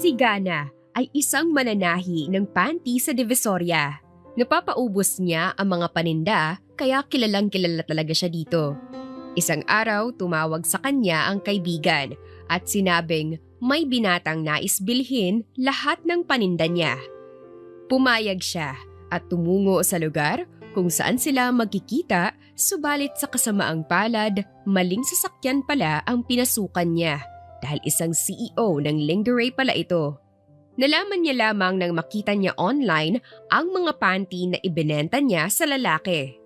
Si Gana ay isang mananahi ng panty sa Divisoria. Napapaubos niya ang mga paninda kaya kilalang kilala talaga siya dito. Isang araw tumawag sa kanya ang kaibigan at sinabing may binatang nais bilhin lahat ng paninda niya. Pumayag siya at tumungo sa lugar kung saan sila magkikita, subalit sa kasamaang palad, maling sasakyan pala ang pinasukan niya dahil isang CEO ng lingerie pala ito. Nalaman niya lamang nang makita niya online ang mga panty na ibinenta niya sa lalaki.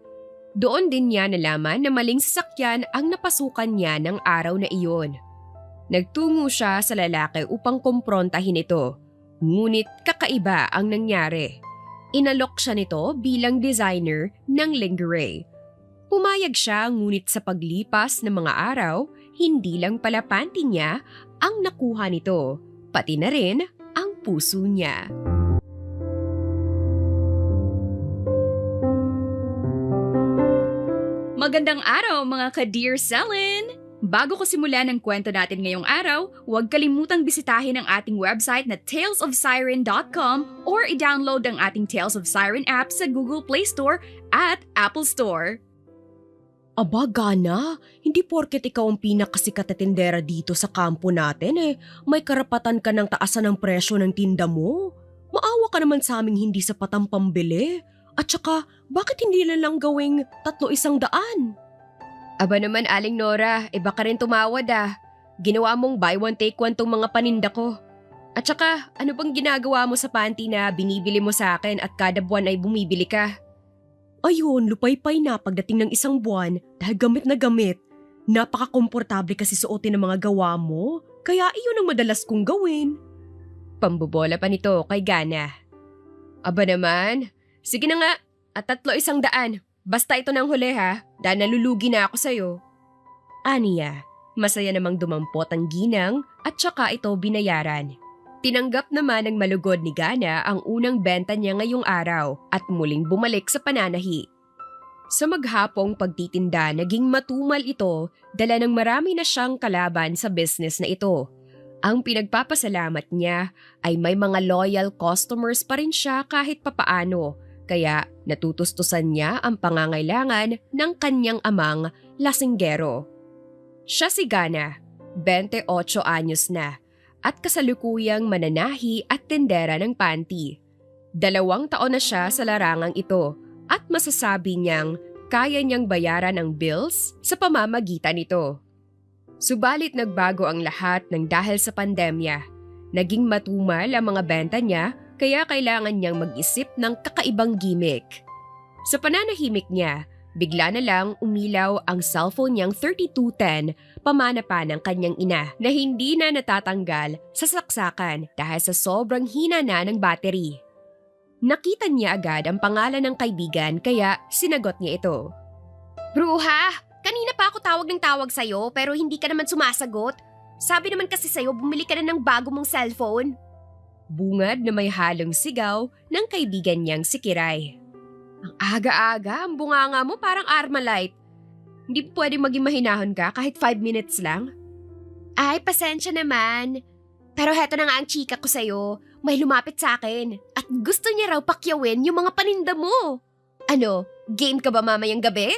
Doon din niya nalaman na maling sasakyan ang napasukan niya ng araw na iyon. Nagtungo siya sa lalaki upang kumprontahin ito, ngunit kakaiba ang nangyari. Inalok siya nito bilang designer ng lingerie. Pumayag siya ngunit sa paglipas ng mga araw, hindi lang pala panty niya ang nakuha nito, pati na rin ang puso niya. Magandang araw mga ka-Dear Selin! Bago ko simulan ang kwento natin ngayong araw, huwag kalimutang bisitahin ang ating website na talesofsiren.com or i-download ang ating Tales of Siren app sa Google Play Store at Apple Store. Aba, Gana, hindi porket ikaw ang pinakasikat na tindera dito sa kampo natin may karapatan ka ng taasan ng presyo ng tinda mo. Maawa ka naman sa aming hindi sapat ang pambili. At saka, bakit hindi na lang gawing 300? Aba naman, Aling Nora, baka rin tumawad Ginawa mong buy one take one tong mga paninda ko. At saka, ano bang ginagawa mo sa panty na binibili mo sa akin at kada buwan ay bumibili ka? Ayun, lupay-pay na pagdating ng isang buwan dahil gamit na gamit. Napaka-komportable kasi suotin ng mga gawa mo, kaya iyon ang madalas kong gawin. Pambobola pa nito kay Gana. Aba naman, sige na nga, at 300. Basta ito nang huli dahil nalulugi na ako sa'yo. Aniya, masaya namang dumampot ang ginang at saka ito binayaran. Tinanggap naman ng malugod ni Gana ang unang benta niya ngayong araw at muling bumalik sa pananahi. Sa maghapong pagtitinda, naging matumal ito dala ng marami na siyang kalaban sa business na ito. Ang pinagpapasalamat niya ay may mga loyal customers pa rin siya kahit papaano, kaya natutustusan niya ang pangangailangan ng kanyang amang lasinggero. Siya si Gana, 28 anyos na, at kasalukuyang mananahi at tendera ng panty. 2 taon na siya sa larangang ito at masasabi niyang kaya niyang bayaran ang bills sa pamamagitan nito. Subalit nagbago ang lahat ng dahil sa pandemya. Naging matumal ang mga benta niya kaya kailangan niyang mag-isip ng kakaibang gimmick. Sa pananahimik niya, bigla na lang umilaw ang cellphone niyang 3210 pamana pa ng kanyang ina na hindi na natatanggal sa saksakan dahil sa sobrang hina na ng battery. Nakita niya agad ang pangalan ng kaibigan kaya sinagot niya ito. Bruha, kanina pa ako tawag ng tawag sa'yo pero hindi ka naman sumasagot. Sabi naman kasi sa'yo bumili ka na ng bago mong cellphone. Bungad na may halong sigaw ng kaibigan niyang si Kiray. Ang aga-aga, ang bunganga mo parang Armalite. Hindi po pwedeng maging mahinahon ka kahit 5 minutes lang? Ay, pasensya naman. Pero heto na nga ang chika ko sa'yo. May lumapit sa akin at gusto niya raw pakyawin yung mga paninda mo. Ano, game ka ba mamayang gabi?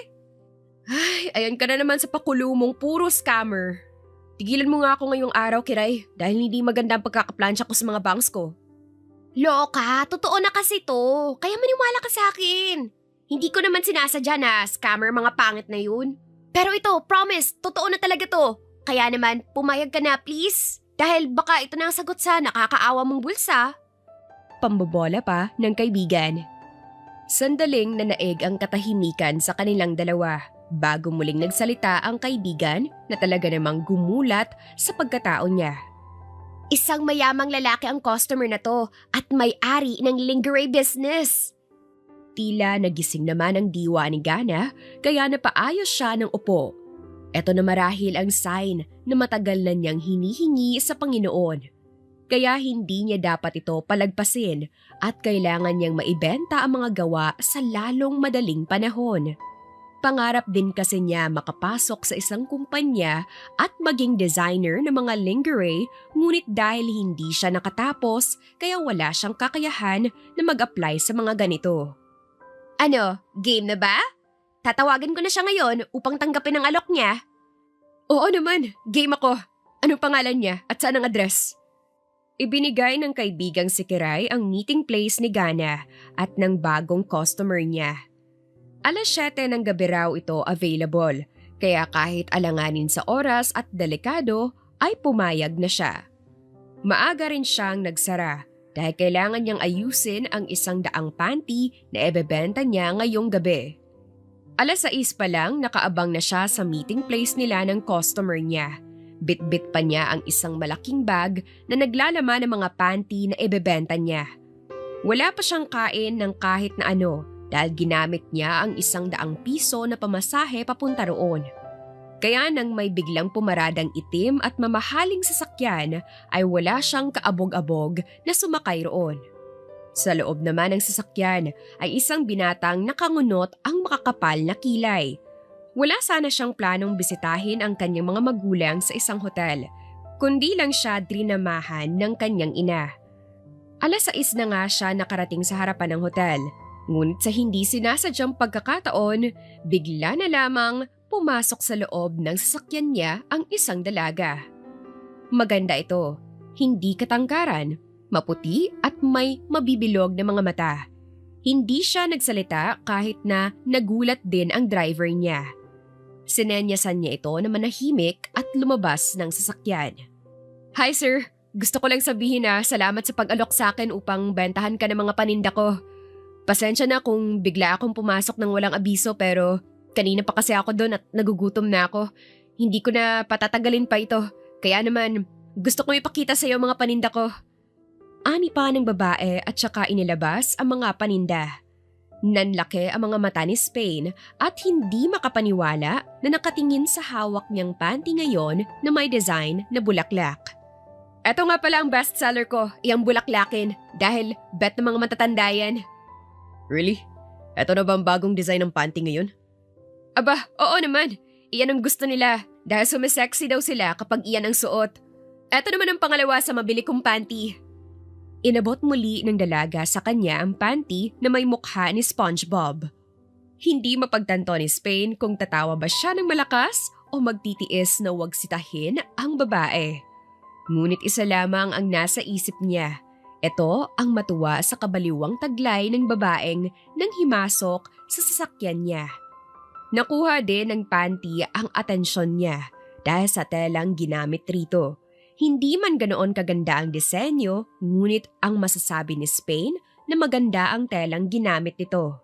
Ay, ayan ka na naman sa pakulo mong puro scammer. Tigilan mo nga ako ngayong araw, Kiray, dahil hindi maganda ang pagkakaplansya ko sa mga bangs ko. Loka, totoo na kasi to. Kaya maniwala ka sa akin. Hindi ko naman sinasadya na scammer mga pangit na yun. Pero ito, promise, totoo na talaga to. Kaya naman, pumayag ka na please. Dahil baka ito na ang sagot sa nakakaawa mong bulsa. Pambobola pa ng kaibigan. Sandaling nanaig ang katahimikan sa kanilang dalawa bago muling nagsalita ang kaibigan na talaga namang gumulat sa pagkatao niya. Isang mayamang lalaki ang customer na to at may-ari ng lingerie business. Tila nagising naman ang diwa ni Gana kaya napaayos siya ng upo. Ito na marahil ang sign na matagal na niyang hinihingi sa Panginoon. Kaya hindi niya dapat ito palagpasin at kailangan niyang maibenta ang mga gawa sa lalong madaling panahon. Pangarap din kasi niya makapasok sa isang kumpanya at maging designer ng mga lingerie, ngunit dahil hindi siya nakatapos, kaya wala siyang kakayahan na mag-apply sa mga ganito. Ano, game na ba? Tatawagan ko na siya ngayon upang tanggapin ang alok niya. Oo naman, game ako. Anong pangalan niya at saan ang address? Ibinigay ng kaibigang si Kiray ang meeting place ni Gana at ng bagong customer niya. Alas 7 ng gabi raw ito available, kaya kahit alanganin sa oras at delikado ay pumayag na siya. Maaga rin siyang nagsara dahil kailangan niyang ayusin ang 100 panty na ebebenta niya ngayong gabi. Alas 6 pa lang nakaabang na siya sa meeting place nila ng customer niya. Bit-bit pa niya ang isang malaking bag na naglalaman ng mga panty na ebebenta niya. Wala pa siyang kain ng kahit na ano dahil ginamit niya ang 100 piso na pamasahe papunta roon. Kaya nang may biglang pumaradang itim at mamahaling sasakyan ay wala siyang kaabog-abog na sumakay roon. Sa loob naman ng sasakyan ay isang binatang nakangunot ang makakapal na kilay. Wala sana siyang planong bisitahin ang kanyang mga magulang sa isang hotel, kundi lang siya drinamahan ng kanyang ina. Alas 6 na nga siya nakarating sa harapan ng hotel, ngunit sa hindi sinasadyang pagkakataon, bigla na lamang pumasok sa loob ng sasakyan niya ang isang dalaga. Maganda ito, hindi katangkaran, maputi at may mabibilog na mga mata. Hindi siya nagsalita kahit na nagulat din ang driver niya. Sinenyasan niya ito na manahimik at lumabas ng sasakyan. Hi sir, gusto ko lang sabihin na salamat sa pag-alok sa akin upang bentahan ka ng mga paninda ko. Pasensya na kung bigla akong pumasok ng walang abiso pero kanina pa kasi ako doon at nagugutom na ako. Hindi ko na patatagalin pa ito, kaya naman gusto kong ipakita sa iyo mga paninda ko. Ani pa ng babae at saka inilabas ang mga paninda. Nanlaki ang mga mata ni Spain at hindi makapaniwala na nakatingin sa hawak niyang panty ngayon na may design na bulaklak. Eto nga pala ang bestseller ko, iyang bulaklakin, dahil bet ng mga matatanda yan. Really? Eto na ba ang bagong design ng panty ngayon? Aba, oo naman. Iyan ang gusto nila dahil sumisexy daw sila kapag iyan ang suot. Eto naman ang pangalawa sa mabili kong panty. Inabot muli ng dalaga sa kanya ang panty na may mukha ni SpongeBob. Hindi mapagtanto ni Spain kung tatawa ba siya ng malakas o magtitiis na huwag sitahin ang babae. Ngunit isa lamang ang nasa isip niya. Ito ang matuwa sa kabaliwang taglay ng babaeng nang himasok sa sasakyan niya. Nakuha din ng panty ang atensyon niya dahil sa telang ginamit rito. Hindi man ganoon kaganda ang disenyo, ngunit ang masasabi ni Spain na maganda ang telang ginamit nito.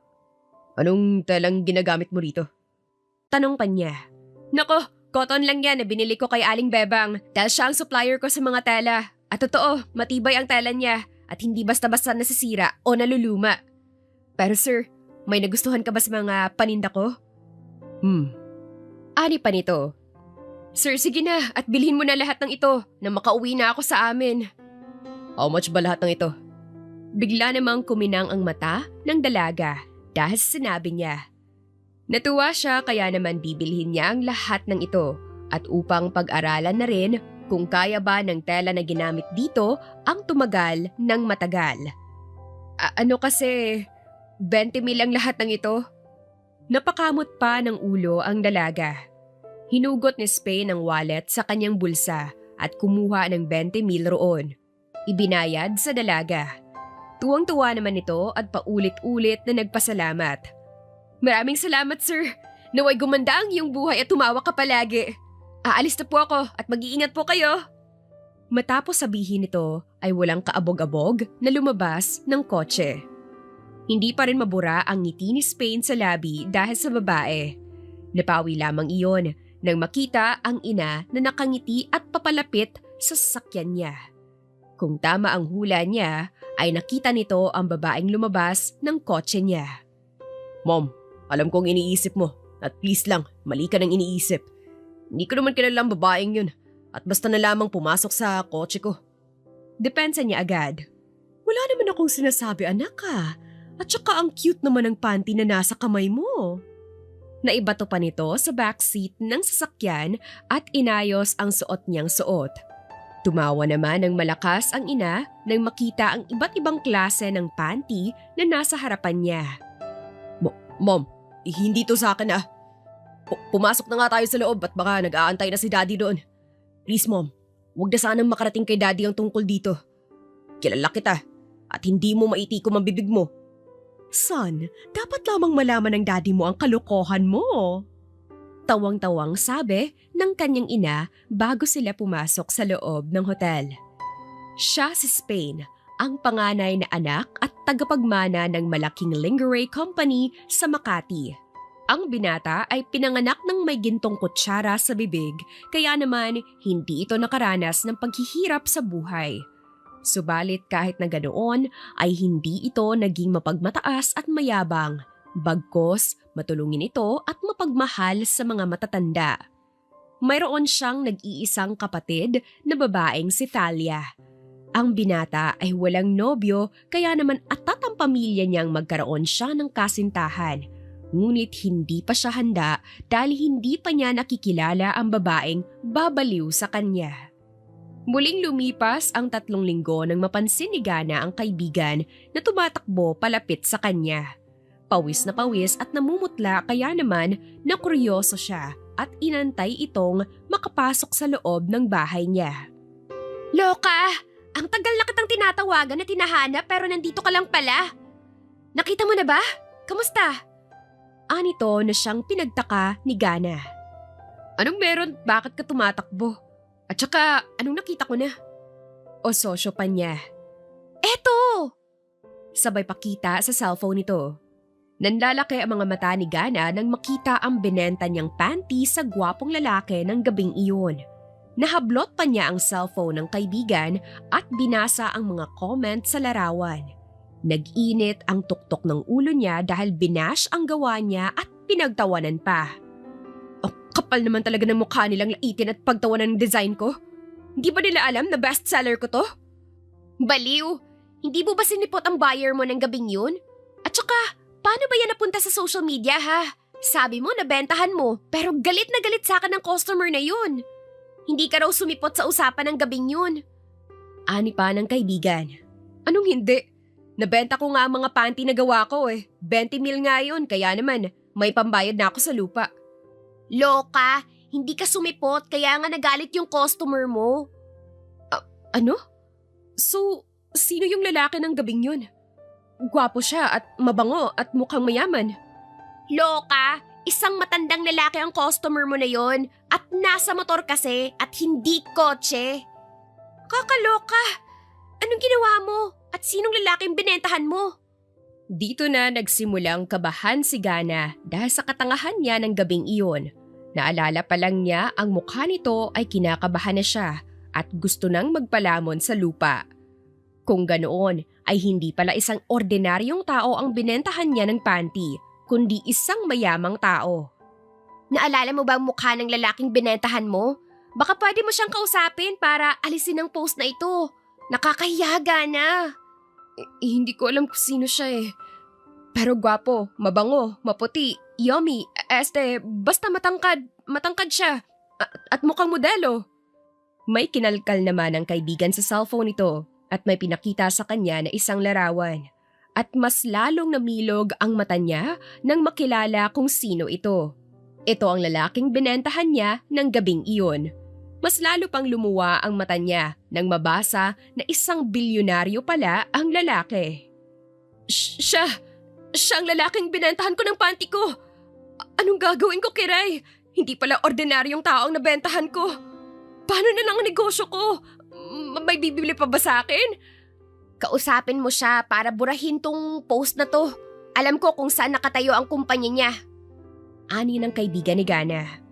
Anong telang ginagamit mo rito? Tanong pa niya. Nako, cotton lang yan na binili ko kay Aling Bebang dahil siya ang supplier ko sa mga tela. At totoo, matibay ang tela niya at hindi basta-basta nasisira o naluluma. Pero sir, may nagustuhan ka ba sa mga paninda ko? Ani pa nito. Sir, sige na at bilhin mo na lahat ng ito na makauwi na ako sa amin. How much ba lahat ng ito? Bigla namang kuminang ang mata ng dalaga dahil sinabi niya. Natuwa siya kaya naman bibilhin niya ang lahat ng ito at upang pag-aralan na rin kung kaya ba ng tela na ginamit dito ang tumagal ng matagal. Ano kasi, 20 mil ang lahat ng ito? Napakamot pa ng ulo ang dalaga. Hinugot ni Spain ang wallet sa kanyang bulsa at kumuha ng 20 mil roon. Ibinayad sa dalaga. Tuwang-tuwa naman ito at paulit-ulit na nagpasalamat. Maraming salamat sir. Naway gumanda ang iyong buhay at tumawa ka palagi. Aalis na po ako at mag-iingat po kayo. Matapos sabihin ito ay walang kaabog-abog na lumabas ng kotse. Hindi pa rin mabura ang ngiti ni Spain sa labi dahil sa babae. Napawi lamang iyon nang makita ang ina na nakangiti at papalapit sa sasakyan niya. Kung tama ang hula niya, ay nakita nito ang babaeng lumabas ng kotse niya. Mom, alam kong iniisip mo at please lang, mali ka ng iniisip. Hindi ko naman kilalang babaeng yun at basta na lamang pumasok sa kotse ko. Depensa niya agad. Wala naman akong sinasabi anak ka at saka ang cute naman ng panty na nasa kamay mo. Naibato pa nito sa backseat ng sasakyan at inayos ang suot niyang suot. Tumawa naman ng malakas ang ina nang makita ang iba't ibang klase ng panty na nasa harapan niya. Mom, hindi to sa akin ah. Pumasok na nga tayo sa loob at baka nag-aantay na si Daddy doon. Please Mom, huwag na sanang makarating kay Daddy ang tungkol dito. Kilala kita at hindi mo maitikom ang bibig mo. Son, dapat lamang malaman ng daddy mo ang kalokohan mo. Tawang-tawang sabi ng kanyang ina bago sila pumasok sa loob ng hotel. Siya si Spain, ang panganay na anak at tagapagmana ng malaking lingerie company sa Makati. Ang binata ay pinanganak ng may gintong kutsara sa bibig, kaya naman hindi ito nakaranas ng paghihirap sa buhay. Subalit kahit na ganoon ay hindi ito naging mapagmataas at mayabang. Bagkos, matulungin ito at mapagmahal sa mga matatanda. Mayroon siyang nag-iisang kapatid na babaeng si Thalia. Ang binata ay walang nobyo kaya naman atat ang pamilya niyang magkaroon siya ng kasintahan. Ngunit hindi pa siya handa dahil hindi pa niya nakikilala ang babaeng babaliw sa kanya. Muling lumipas ang 3 linggo nang mapansin ni Gana ang kaibigan na tumatakbo palapit sa kanya. Pawis na pawis at namumutla kaya naman na kuryoso siya at inantay itong makapasok sa loob ng bahay niya. Loka! Ang tagal na kitang tinatawagan at tinahanap pero nandito ka lang pala. Nakita mo na ba? Kamusta? Anito na siyang pinagtaka ni Gana. Anong meron? Bakit ka tumatakbo? At saka, anong nakita ko na? O sosyo pa niya. Eto! Sabay pakita sa cellphone nito. Nanlalaki ang mga mata ni Gana nang makita ang binenta niyang panty sa gwapong lalaki ng gabing iyon. Nahablot pa niya ang cellphone ng kaibigan at binasa ang mga comment sa larawan. Nag-init ang tuktok ng ulo niya dahil binash ang gawa niya at pinagtawanan pa. Kapal naman talaga ng mukha nilang laitin at pagtawanan ng design ko. Hindi ba nila alam na bestseller ko to? Baliw! Hindi mo ba sinipot ang buyer mo ng gabing yun? At saka, paano ba yan napunta sa social media ha? Sabi mo nabentahan mo, pero galit na galit sa akin ng customer na yun. Hindi ka raw sumipot sa usapan ng gabing yun. Ani pa ng kaibigan. Anong hindi? Nabenta ko nga ang mga panty na gawa ko eh. 20 mil nga yun, kaya naman may pambayad na ako sa lupa. Loka, hindi ka sumipot kaya nga nagalit yung customer mo. Ano? So, sino yung lalaki ng gabing yun? Gwapo siya at mabango at mukhang mayaman. Loka, isang matandang lalaki ang customer mo na yon at nasa motor kasi at hindi kotse. Kakaloka! Anong ginawa mo? At sinong lalaking binentahan mo? Dito na nagsimulang kabahan si Gana dahil sa katangahan niya ng gabing iyon. Naalala pa lang niya ang mukha nito ay kinakabahan na siya at gusto nang magpalamon sa lupa. Kung ganoon ay hindi pala isang ordinaryong tao ang binentahan niya ng panty, kundi isang mayamang tao. Naalala mo ba ang mukha ng lalaking binentahan mo? Baka pwede mo siyang kausapin para alisin ang post na ito. Nakakahiya, Gana. Hindi ko alam kung sino siya eh. Pero gwapo, mabango, maputi, yummy, basta matangkad siya. At mukhang modelo. May kinalkal naman ang kaibigan sa cellphone nito at may pinakita sa kanya na isang larawan. At mas lalong namilog ang mata niya nang makilala kung sino ito. Ito ang lalaking binentahan niya ng gabing iyon. Mas lalo pang lumuwa ang mata niya nang mabasa na isang bilyonaryo pala ang lalaki. Siya ang lalaking binentahan ko ng panty ko. Anong gagawin ko, Kiray? Hindi pala ordinaryong tao ang nabentahan ko. Paano na lang ang negosyo ko? May bibili pa ba sa akin? Kausapin mo siya para burahin tong post na to. Alam ko kung saan nakatayo ang kumpanya niya. Ani ng kaibigan ni Gana.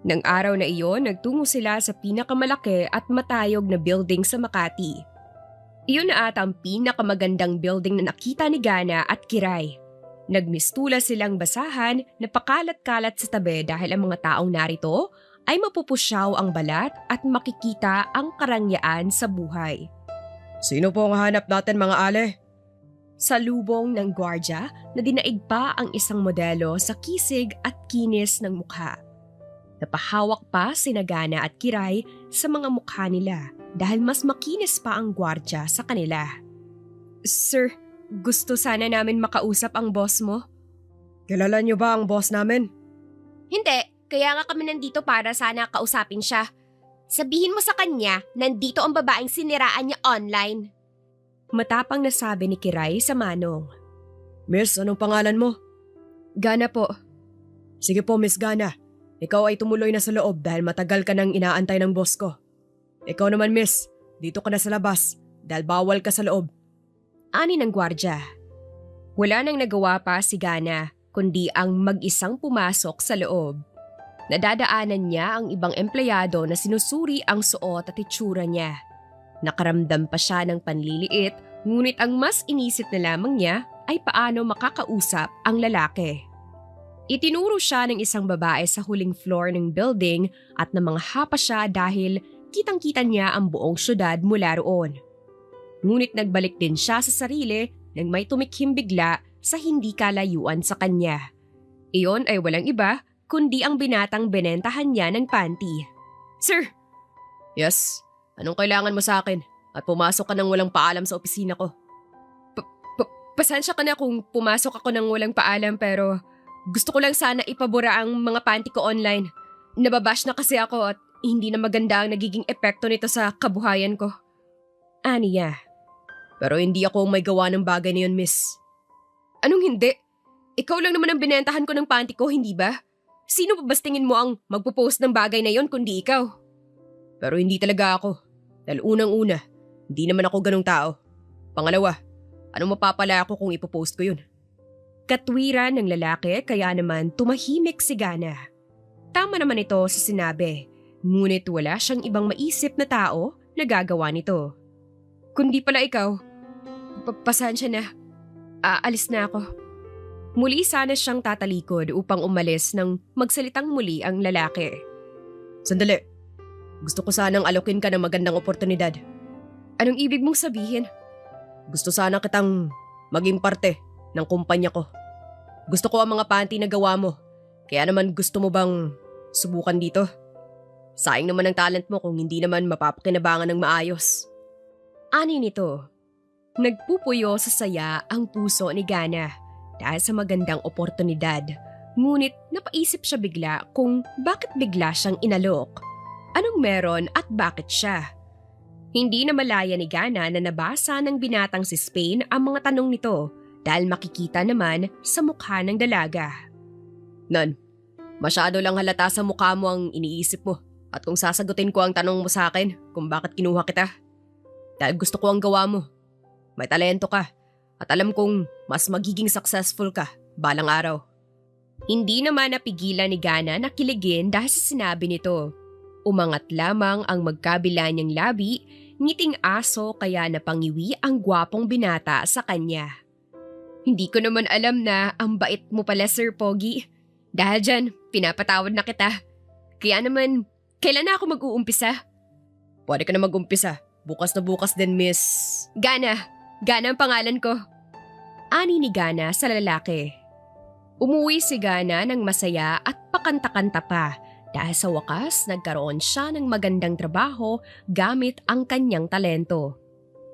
Nang araw na iyon, nagtungo sila sa pinakamalaki at matayog na building sa Makati. Iyon na ata ang pinakamagandang building na nakita ni Gana at Kiray. Nagmistula silang basahan na pakalat-kalat sa tabi dahil ang mga taong narito ay mapupusyaw ang balat at makikita ang karangyaan sa buhay. Sino po ang hanap natin mga ale? Salubong ng gwardya na dinaig pa ang isang modelo sa kisig at kinis ng mukha. Napahawak pa sina Gana at Kiray sa mga mukha nila dahil mas makinis pa ang gwardya sa kanila. Sir, gusto sana namin makausap ang boss mo. Kilala niyo ba ang boss namin? Hindi, kaya nga kami nandito para sana kausapin siya. Sabihin mo sa kanya, nandito ang babaeng siniraan niya online. Matapang na sabi ni Kiray sa Manong. Miss, anong pangalan mo? Gana po. Sige po, Miss Gana. Ikaw ay tumuloy na sa loob dahil matagal ka nang inaantay ng boss ko. Ikaw naman, Miss, dito ka na sa labas dahil bawal ka sa loob. Ani ng gwardya. Wala nang nagawa pa si Gana kundi ang mag-isang pumasok sa loob. Nadadaanan niya ang ibang empleyado na sinusuri ang suot at itsura niya. Nakaramdam pa siya ng panliliit, ngunit ang mas inisip na lamang niya ay paano makakausap ang lalaki. Itinuro siya ng isang babae sa huling floor ng building at namangha pa siya dahil kitang-kita niya ang buong syudad mula roon. Ngunit nagbalik din siya sa sarili nang may tumikhim bigla sa hindi kalayuan sa kanya. Iyon ay walang iba kundi ang binatang binentahan niya ng panty. Sir! Yes? Anong kailangan mo sa akin? At pumasok ka nang walang paalam sa opisina ko. Pasensya ka na kung pumasok ako nang walang paalam pero gusto ko lang sana ipabura ang mga panty ko online. Nababash na kasi ako at hindi na maganda ang nagiging epekto nito sa kabuhayan ko. Aniya. Pero hindi ako may gawa ng bagay na yun, miss. Anong hindi? Ikaw lang naman ang binentahan ko ng panty ko, hindi ba? Sino pa tingin mo ang magpo-post ng bagay na yon kundi ikaw? Pero hindi talaga ako. Dahil unang-una, hindi naman ako ganong tao. Pangalawa, anong mapapala ako kung ipopost ko yun? Katwiran ng lalaki kaya naman tumahimik si Gana. Tama naman ito sa sinabi, ngunit wala siyang ibang maisip na tao na gagawa nito. Kundi pala ikaw, pasensya na. Aalis na ako. Muli sana siyang tatalikod upang umalis nang magsalitang muli ang lalaki. Sandali. Gusto ko sanang alokin ka ng magandang oportunidad. Anong ibig mong sabihin? Gusto sana kitang maging parte ng kumpanya ko. Gusto ko ang mga panty na gawa mo. Kaya naman gusto mo bang subukan dito? Sayang naman ang talent mo kung hindi naman mapapakinabangan ng maayos. Ani nito. Nagpupuyo sa saya ang puso ni Gana dahil sa magandang oportunidad. Ngunit napaisip siya bigla kung bakit bigla siyang inalok. Anong meron at bakit siya? Hindi na malaya ni Gana na nabasa ng binatang si Spain ang mga tanong nito dahil makikita naman sa mukha ng dalaga. Nan, masyado lang halata sa mukha mo ang iniisip mo at kung sasagutin ko ang tanong mo sa akin kung bakit kinuha kita. Dahil gusto ko ang gawa mo. May talento ka at alam kong mas magiging successful ka balang araw. Hindi naman napigilan ni Gana na kiligin dahil sa sinabi nito. Umangat lamang ang magkabila niyang labi, ngiting aso kaya napangiwi ang gwapong binata sa kanya. Hindi ko naman alam na ang bait mo pala, Sir Pogi. Dahil dyan, pinapatawad na kita. Kaya naman, kailan na ako mag-uumpisa? Pwede ka na mag-umpisa. Bukas na bukas din, miss. Gana. Gana ang pangalan ko. Ani ni Gana sa lalaki. Umuwi si Gana ng masaya at pakanta-kanta pa dahil sa wakas nagkaroon siya ng magandang trabaho gamit ang kanyang talento.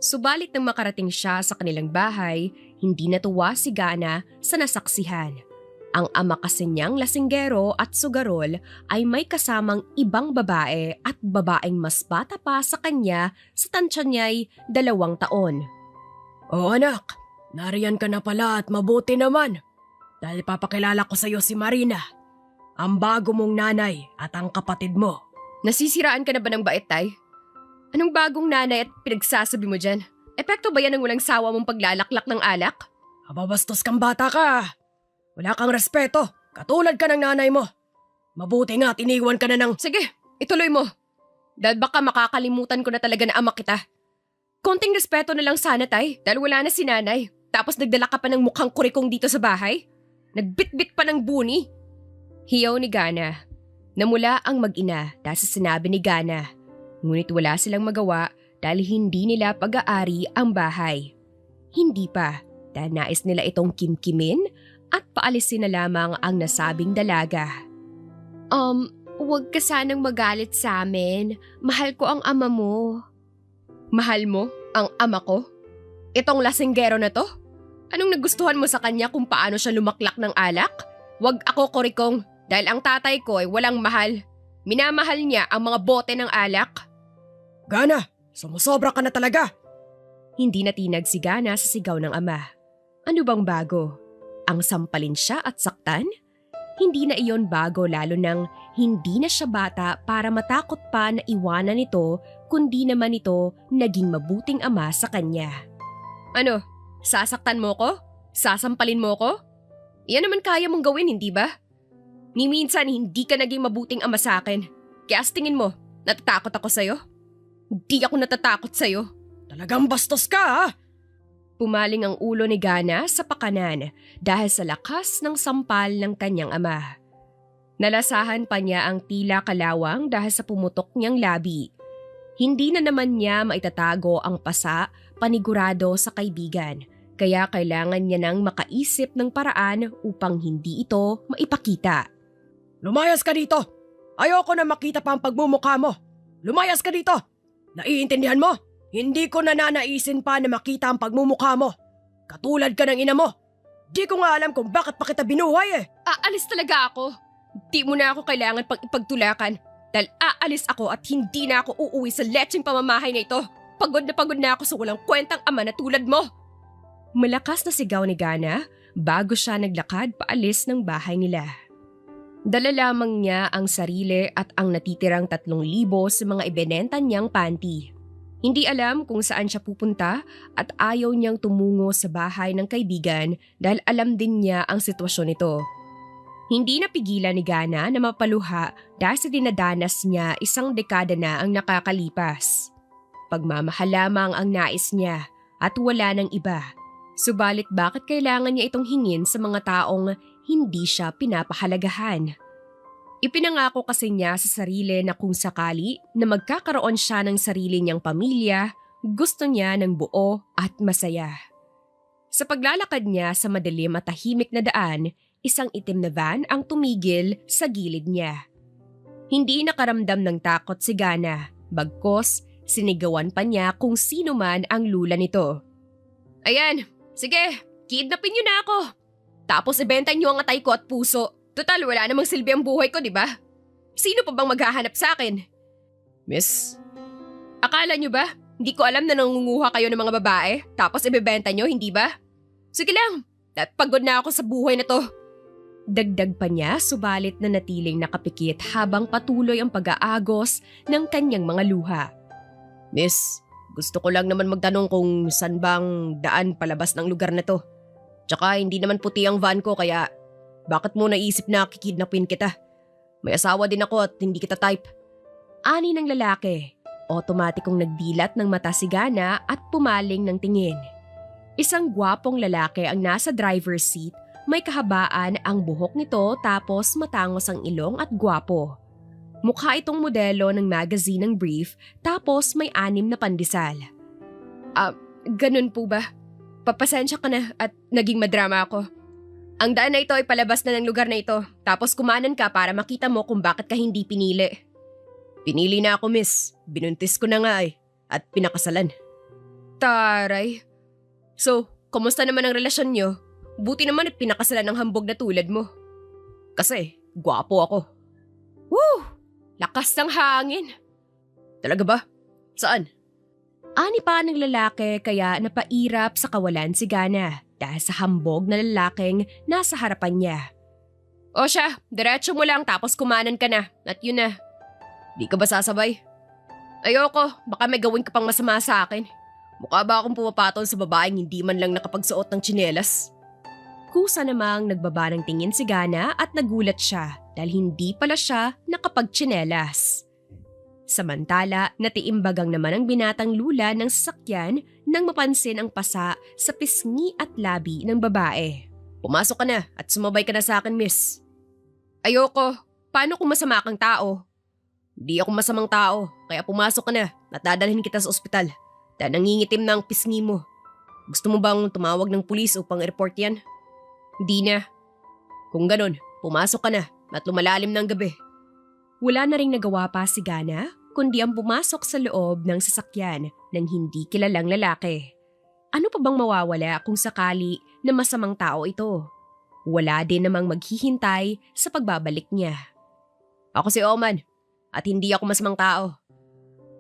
Subalit nang makarating siya sa kanilang bahay, hindi natuwa si Gana sa nasaksihan. Ang ama kasi niyang lasinggero at sugarol ay may kasamang ibang babae at babaeng mas bata pa sa kanya sa tansya niya'y 2 taon. Oh anak, nariyan ka na pala at mabuti naman. Dahil papakilala ko sa iyo si Marina, ang bago mong nanay at ang kapatid mo. Nasisiraan ka na ba ng bait, tay? Anong bagong nanay at pinagsasabi mo dyan? Epekto ba yan ng walang sawa mong paglalaklak ng alak? Ababastos kang bata ka. Wala kang respeto, katulad ka ng nanay mo. Mabuti nga at iniwan ka na ng… Sige, ituloy mo. Dahil baka makakalimutan ko na talaga na ama kita. Konting respeto na lang sana, tay, dahil wala na si nanay. Tapos nagdala ka pa ng mukhang kurikong dito sa bahay. Nagbitbit pa ng buni. Hiyaw ni Gana. Namula ang mag-ina dahil sa sinabi ni Gana. Ngunit wala silang magawa dahil hindi nila pag-aari ang bahay. Hindi pa, dahil nais nila itong kimkimin at paalisin na lamang ang nasabing dalaga. Huwag ka sanang magalit sa amin. Mahal ko ang ama mo. Mahal mo ang ama ko? Itong lasinggero na to? Anong nagustuhan mo sa kanya kung paano siya lumaklak ng alak? Wag ako, Korikong, dahil ang tatay ko ay walang mahal. Minamahal niya ang mga bote ng alak. Gana, sumusobra ka na talaga. Hindi natinag si Gana sa sigaw ng ama. Ano bang bago? Ang sampalin siya at saktan? Hindi na iyon bago lalo nang hindi na siya bata para matakot pa na iwanan nito kundi naman ito naging mabuting ama sa kanya. Ano? Sasaktan mo ko? Sasampalin mo ko? Iyan naman kaya mong gawin, hindi ba? Ni minsan hindi ka naging mabuting ama sa akin. Kaya tingin mo, natatakot ako sa'yo? Hindi ako natatakot sa'yo. Talagang bastos ka ha? Pumaling ang ulo ni Gana sa pakanan dahil sa lakas ng sampal ng kanyang ama. Nalasahan pa niya ang tila kalawang dahil sa pumutok niyang labi. Hindi na naman niya maitatago ang pasa panigurado sa kaibigan, kaya kailangan niya nang makaisip ng paraan upang hindi ito maipakita. Lumayas ka dito! Ayoko na makita pa ang pagmumukha mo! Lumayas ka dito! Naiintindihan mo? Hindi ko nananaisin pa na makita ang pagmumukha mo. Katulad ka ng ina mo. Di ko nga alam kung bakit pa kita binuhay eh. Aalis talaga ako. Di mo na ako kailangan pang ipagtulakan. Dahil aalis ako at hindi na ako uuwi sa letseng pamamahay na ito. Pagod na ako sa walang kwentang ama na tulad mo. Malakas na sigaw ni Gana bago siya naglakad paalis ng bahay nila. Dala lamang niya ang sarili at ang natitirang 3,000 sa mga ibinenta niyang panty. Hindi alam kung saan siya pupunta at ayaw niyang tumungo sa bahay ng kaibigan dahil alam din niya ang sitwasyon nito. Hindi napigilan ni Gana na mapaluha dahil sa dinadanas niya 1 dekada na ang nakakalipas. Pagmamahal lamang ang nais niya at wala ng iba. Subalit bakit kailangan niya itong hingin sa mga taong hindi siya pinapahalagahan? Ipinangako kasi niya sa sarili na kung sakali na magkakaroon siya ng sarili niyang pamilya, gusto niya ng buo at masaya. Sa paglalakad niya sa madilim at tahimik na daan, isang itim na van ang tumigil sa gilid niya. Hindi nakaramdam ng takot si Gana, bagkos sinigawan pa niya kung sino man ang lula nito. Ayan, sige, kidnapin niyo na ako. Tapos ibenta niyo ang atay ko at puso. Total, wala namang silbi ang buhay ko, di ba? Sino pa bang maghahanap sa akin? Miss, akala niyo ba? Hindi ko alam na nangunguha kayo ng mga babae, tapos ibebenta niyo, hindi ba? Sige lang, pagod na ako sa buhay na to. Dagdag pa niya, subalit na natiling nakapikit habang patuloy ang pag-aagos ng kanyang mga luha. Miss, gusto ko lang naman magtanong kung saan bang daan palabas ng lugar na to. Tsaka hindi naman puti ang van ko kaya bakit mo naisip na kikidnapin kita? May asawa din ako at hindi kita type. Ani ng lalaki. Otomatikong nagdilat ng mata si Gana at pumaling ng tingin. Isang gwapong lalaki ang nasa driver's seat, may kahabaan ang buhok nito tapos matangos ang ilong at gwapo. Mukha itong modelo ng magazine ng Brief tapos may 6 na pandesal. Ganun po ba? Papasensya ka na at naging madrama ako. Ang daan na ito ay palabas na ng lugar na ito tapos kumanan ka para makita mo kung bakit ka hindi pinili. Pinili na ako, miss. Binuntis ko na nga at pinakasalan. Taray. So, kumusta naman ang relasyon nyo? Buti naman at pinakasalan ng hambog na tulad mo. Kasi, gwapo ako. Woo! Lakas ng hangin. Talaga ba? Saan? Ani pa ng lalaki kaya napairap sa kawalan si Gana dahil sa hambog na lalaking nasa harapan niya. O siya, diretso mo lang tapos kumanan ka na at yun na. Di ka ba sasabay? Ayoko, baka may gawin ka pang masama sa akin. Mukha ba akong pumapatol sa babaeng hindi man lang nakapagsuot ng tsinelas? Kusa namang nagbaba ng tingin si Gana at nagulat siya dahil hindi pala siya nakapagtsinelas. Samantala, natiimbagang naman ang binatang lula ng sasakyan nang mapansin ang pasa sa pisngi at labi ng babae. Pumasok ka na at sumabay ka na sa akin, miss. Ayoko. Paano kung masama kang tao? Di ako masamang tao, kaya pumasok ka na at dadalhin kita sa ospital dahil nangingitim na ang pisngi mo. Gusto mo bang tumawag ng pulis upang i-report yan? Di na. Kung ganun, pumasok ka na at lumalalim ng gabi. Wala na ring nagawa pa si Gana, kundi ang pumasok sa loob ng sasakyan ng hindi kilalang lalaki. Ano pa bang mawawala kung sakali na masamang tao ito? Wala din namang maghihintay sa pagbabalik niya. Ako si Oman at hindi ako masamang tao.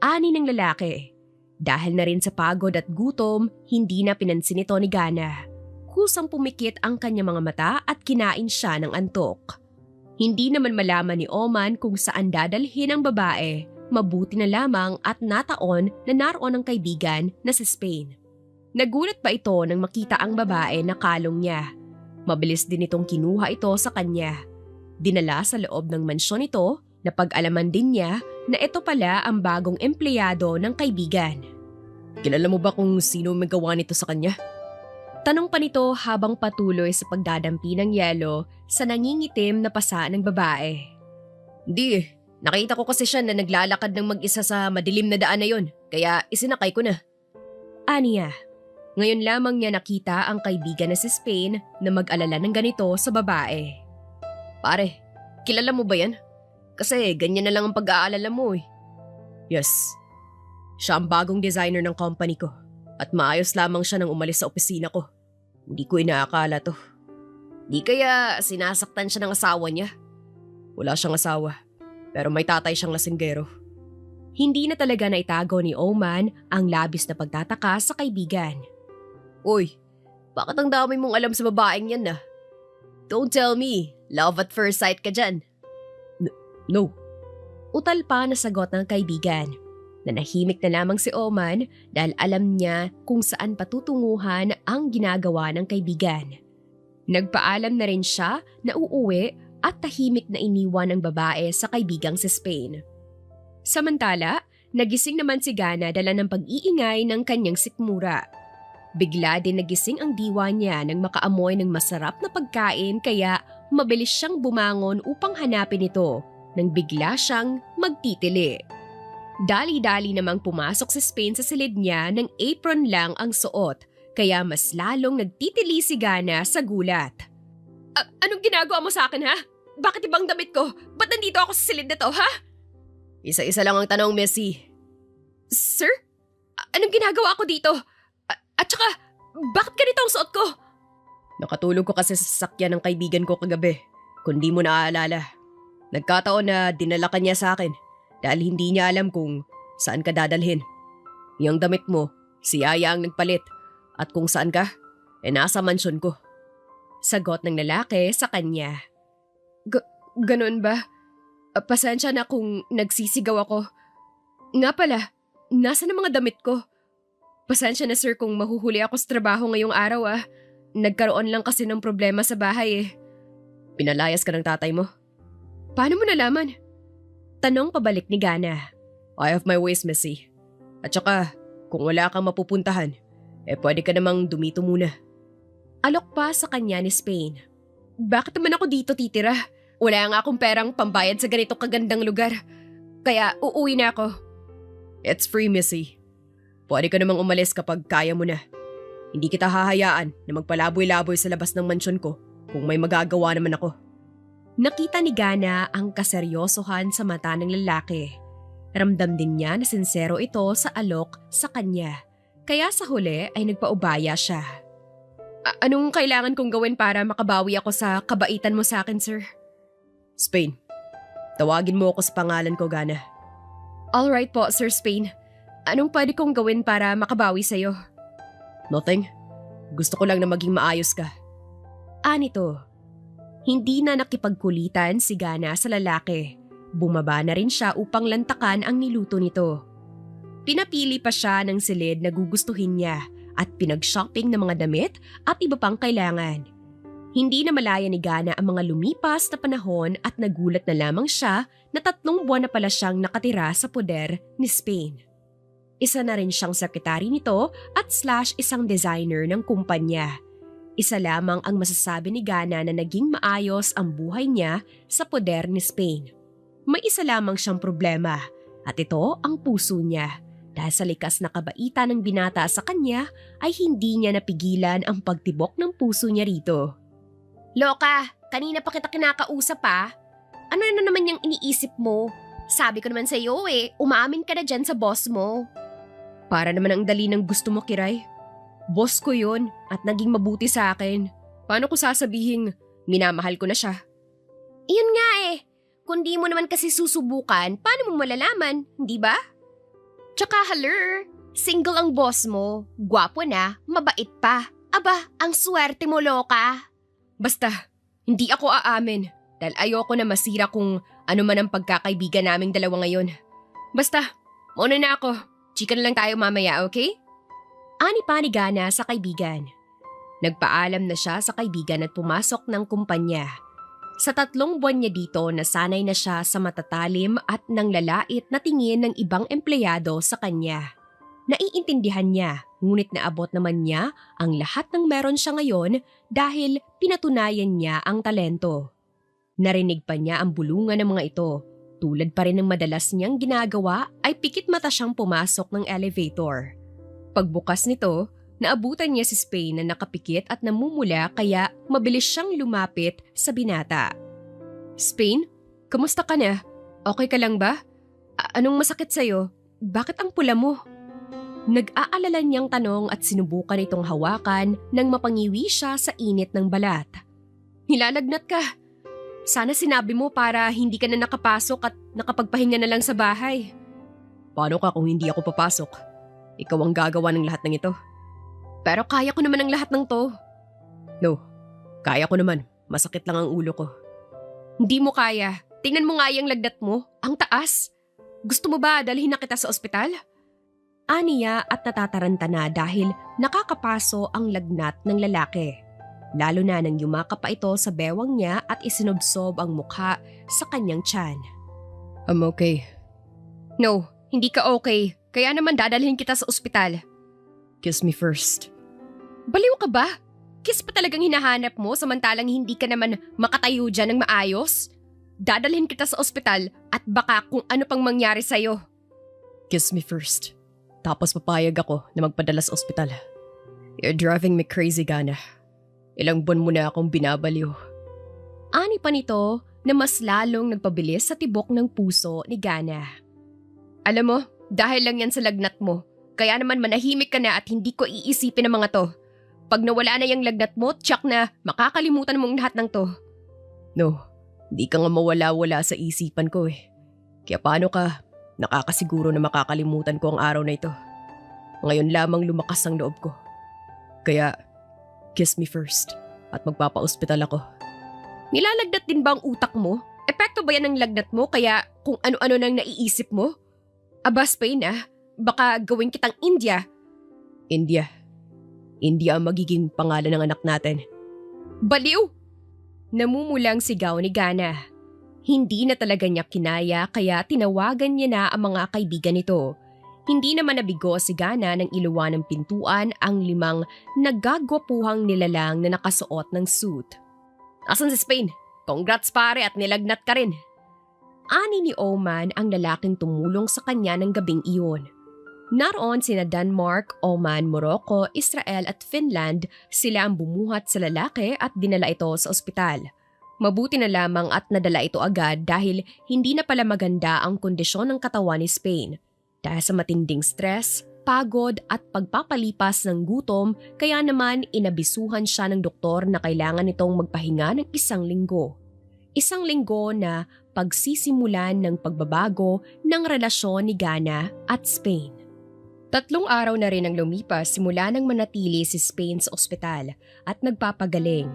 Ani ng lalaki. Dahil na rin sa pagod at gutom, hindi na pinansin ito ni Gana. Kusang pumikit ang kanyang mga mata at kinain siya ng antok. Hindi naman malaman ni Oman kung saan dadalhin ang babae. Mabuti na lamang at nataon na naroon ang kaibigan na si Spain. Nagulat pa ito nang makita ang babae na kalong niya. Mabilis din itong kinuha ito sa kanya. Dinala sa loob ng mansyon ito na pag-alaman din niya na ito pala ang bagong empleyado ng kaibigan. Kilala mo ba kung sino may gawa nito sa kanya? Tanong pa nito habang patuloy sa pagdadampi ng yelo sa nangingitim na pasa ng babae. Hindi eh. Nakita ko kasi siya na naglalakad ng mag-isa sa madilim na daan na yon, kaya isinakay ko na. Aniya, ngayon lamang niya nakita ang kaibigan na si Spain na mag-alala ng ganito sa babae. Pare, kilala mo ba yan? Kasi ganyan na lang ang pag-aalala mo eh. Yes. Siya ang bagong designer ng company ko at maayos lamang siya nang umalis sa opisina ko. Hindi ko inaakala to. Di kaya sinasaktan siya ng asawa niya? Wala siyang asawa, pero may tatay siyang lasinggero. Hindi na talaga naitago ni Oman ang labis na pagtataka sa kaibigan. Uy, bakit ang dami mong alam sa babaeng yan na? Don't tell me, love at first sight ka dyan. No. Utal pa na sagot ng kaibigan. Nanahimik na lamang si Oman dahil alam niya kung saan patutunguhan ang ginagawa ng kaibigan. Nagpaalam na rin siya na uuwi at tahimik na iniwan ng babae sa kaibigang si Spain. Samantala, nagising naman si Gana dala ng pag-iingay ng kanyang sikmura. Bigla din nagising ang diwa niya nang makaamoy ng masarap na pagkain kaya mabilis siyang bumangon upang hanapin ito nang bigla siyang magtitili. Dali-dali namang pumasok si Spain sa silid niya ng apron lang ang suot kaya mas lalong nagtitili si Gana sa gulat. Anong ginagawa mo sa akin ha? Bakit ibang damit ko? Ba't nandito ako sa silid na to ha? Isa-isa lang ang tanong, Missy. Sir? Anong ginagawa ko dito? At saka, bakit ganito ang suot ko? Nakatulog ko kasi sa sasakyan ng kaibigan ko kagabi, kung di mo naaalala. Nagkataon na dinala ka niya sa akin dahil hindi niya alam kung saan ka dadalhin. Yung damit mo, si Yaya ang nagpalit at kung saan ka, nasa mansyon ko. Sagot ng lalaki sa kanya. Ganun ba? Pasensya na kung nagsisigaw ako. Nga pala, nasa na mga damit ko? Pasensya na sir kung mahuhuli ako sa trabaho ngayong araw ah. Nagkaroon lang kasi ng problema sa bahay eh. Pinalayas ka ng tatay mo? Paano mo nalaman? Tanong pabalik ni Gana. I have my ways, Missy. At saka, kung wala kang mapupuntahan, pwede ka namang dumito muna. Alok pa sa kanya ni Spain. Bakit naman ako dito titira? Wala nga akong perang pambayad sa ganito kagandang lugar. Kaya uuwi na ako. It's free, Missy. Pwede ka namang umalis kapag kaya mo na. Hindi kita hahayaan na magpalaboy-laboy sa labas ng mansyon ko kung may magagawa naman ako. Nakita ni Gana ang kaseryosohan sa mata ng lalaki. Ramdam din niya na sincero ito sa alok sa kanya. Kaya sa huli ay nagpaubaya siya. Anong kailangan kong gawin para makabawi ako sa kabaitan mo sa akin, sir? Spain, tawagin mo ako sa pangalan ko, Gana. Alright po, Sir Spain. Anong pwede kong gawin para makabawi sa'yo? Nothing. Gusto ko lang na maging maayos ka. Anito. Hindi na nakipagkulitan si Gana sa lalaki. Bumaba na rin siya upang lantakan ang niluto nito. Pinapili pa siya ng silid na gugustuhin niya at pinag-shopping ng mga damit at iba pang kailangan. Hindi na malaya ni Gana ang mga lumipas na panahon at nagulat na lamang siya na 3 buwan na pala siyang nakatira sa poder ni Spain. Isa na rin siyang sekretary nito at / isang designer ng kumpanya. Isa lamang ang masasabi ni Gana na naging maayos ang buhay niya sa poder ni Spain. May isa lamang siyang problema at ito ang puso niya. Dahil sa likas na kabaitan ng binata sa kanya ay hindi niya napigilan ang pagtibok ng puso niya rito. Loka, kanina pa kita kinakausap pa. Ano na naman yung iniisip mo? Sabi ko naman sa iyo umaamin ka na dyan sa boss mo. Para naman ang dali ng gusto mo, Kiray. Boss ko yun at naging mabuti sa akin. Paano ko sasabihing minamahal ko na siya? Iyon nga Kung di mo naman kasi susubukan, paano mo malalaman, di ba? Tsaka single ang boss mo, gwapo na, mabait pa. Aba, ang swerte mo, Loka. Basta, hindi ako aamin dahil ayoko na masira kung ano man ang pagkakaibigan naming dalawa ngayon. Basta, mauna na ako. Chika na lang tayo mamaya, okay? Ani pa ni Gana sa kaibigan. Nagpaalam na siya sa kaibigan at pumasok ng kumpanya. Sa 3 buwan niya dito, nasanay na siya sa matatalim at nanglalait na tingin ng ibang empleyado sa kanya. Naiintindihan niya, ngunit naabot naman niya ang lahat ng meron siya ngayon dahil pinatunayan niya ang talento. Narinig pa niya ang bulungan ng mga ito. Tulad pa rin ng madalas niyang ginagawa ay pikit mata siyang pumasok ng elevator. Pagbukas nito, naabutan niya si Spain na nakapikit at namumula kaya mabilis siyang lumapit sa binata. Spain, kamusta ka na? Okay ka lang ba? Anong masakit sa'yo? Bakit ang pula mo? Nag-aalala niyang tanong at sinubukan itong hawakan nang mapangiwi siya sa init ng balat. Nilalagnat ka. Sana sinabi mo para hindi ka na nakapasok at nakapagpahinga na lang sa bahay. Paano ka kung hindi ako papasok? Ikaw ang gagawa ng lahat ng ito. Pero kaya ko naman ang lahat ng to. No, kaya ko naman. Masakit lang ang ulo ko. Hindi mo kaya. Tingnan mo nga yung lagnat mo. Ang taas. Gusto mo ba dalhin na kita sa ospital? Aniya at natataranta na dahil nakakapaso ang lagnat ng lalaki. Lalo na nang yumakap pa ito sa bewang niya at isinobsob ang mukha sa kanyang tiyan. I'm okay. No, hindi ka okay. Kaya naman dadalhin kita sa ospital. Kiss me first. Baliw ka ba? Kiss pa talagang hinahanap mo samantalang hindi ka naman makatayo dyan ng maayos? Dadalhin kita sa ospital at baka kung ano pang mangyari sa'yo. Kiss me first. Tapos papayag ako na magpadala sa ospital. You're driving me crazy, Gana. Ilang buwan mo na akong binabaliw. Ani pa nito na mas lalong nagpabilis sa tibok ng puso ni Gana. Alam mo, dahil lang yan sa lagnat mo. Kaya naman manahimik ka na at hindi ko iisipin ang mga to. Pag nawala na yung lagnat mo, tsak na makakalimutan mong lahat ng to. No, di ka nga mawala-wala sa isipan ko Kaya paano ka nakakasiguro na makakalimutan ko ang araw na ito? Ngayon lamang lumakas ang loob ko. Kaya, kiss me first at magpapa-ospital ako. Nilalagnat din ba ang utak mo? Epekto ba yan ng lagnat mo kaya kung ano-ano nang naiisip mo? Aba, Spain baka gawin kitang India. India. India ang magiging pangalan ng anak natin. Baliw! Namumulang sigaw ni Gana. Hindi na talaga niya kinaya kaya tinawagan niya na ang mga kaibigan nito. Hindi naman nabigo si Gana nang iluwa ng pintuan ang 5 naggagwapuhang nilalang na nakasuot ng suit. Asan si Spain? Congrats pare at nilagnat ka rin. Ani ni Oman ang lalaking tumulong sa kanya ng gabing iyon. Naroon sina Denmark, Oman, Morocco, Israel at Finland. Sila ang bumuhat sa lalaki at dinala ito sa ospital. Mabuti na lamang at nadala ito agad dahil hindi na pala maganda ang kondisyon ng katawan ni Spain. Dahil sa matinding stress, pagod at pagpapalipas ng gutom, kaya naman inabisuhan siya ng doktor na kailangan nitong magpahinga ng 1 linggo. 1 linggo na pagsisimulan ng pagbabago ng relasyon ni Gana at Spain. 3 araw na rin ang lumipas simula nang manatili si Spain sa ospital at nagpapagaling.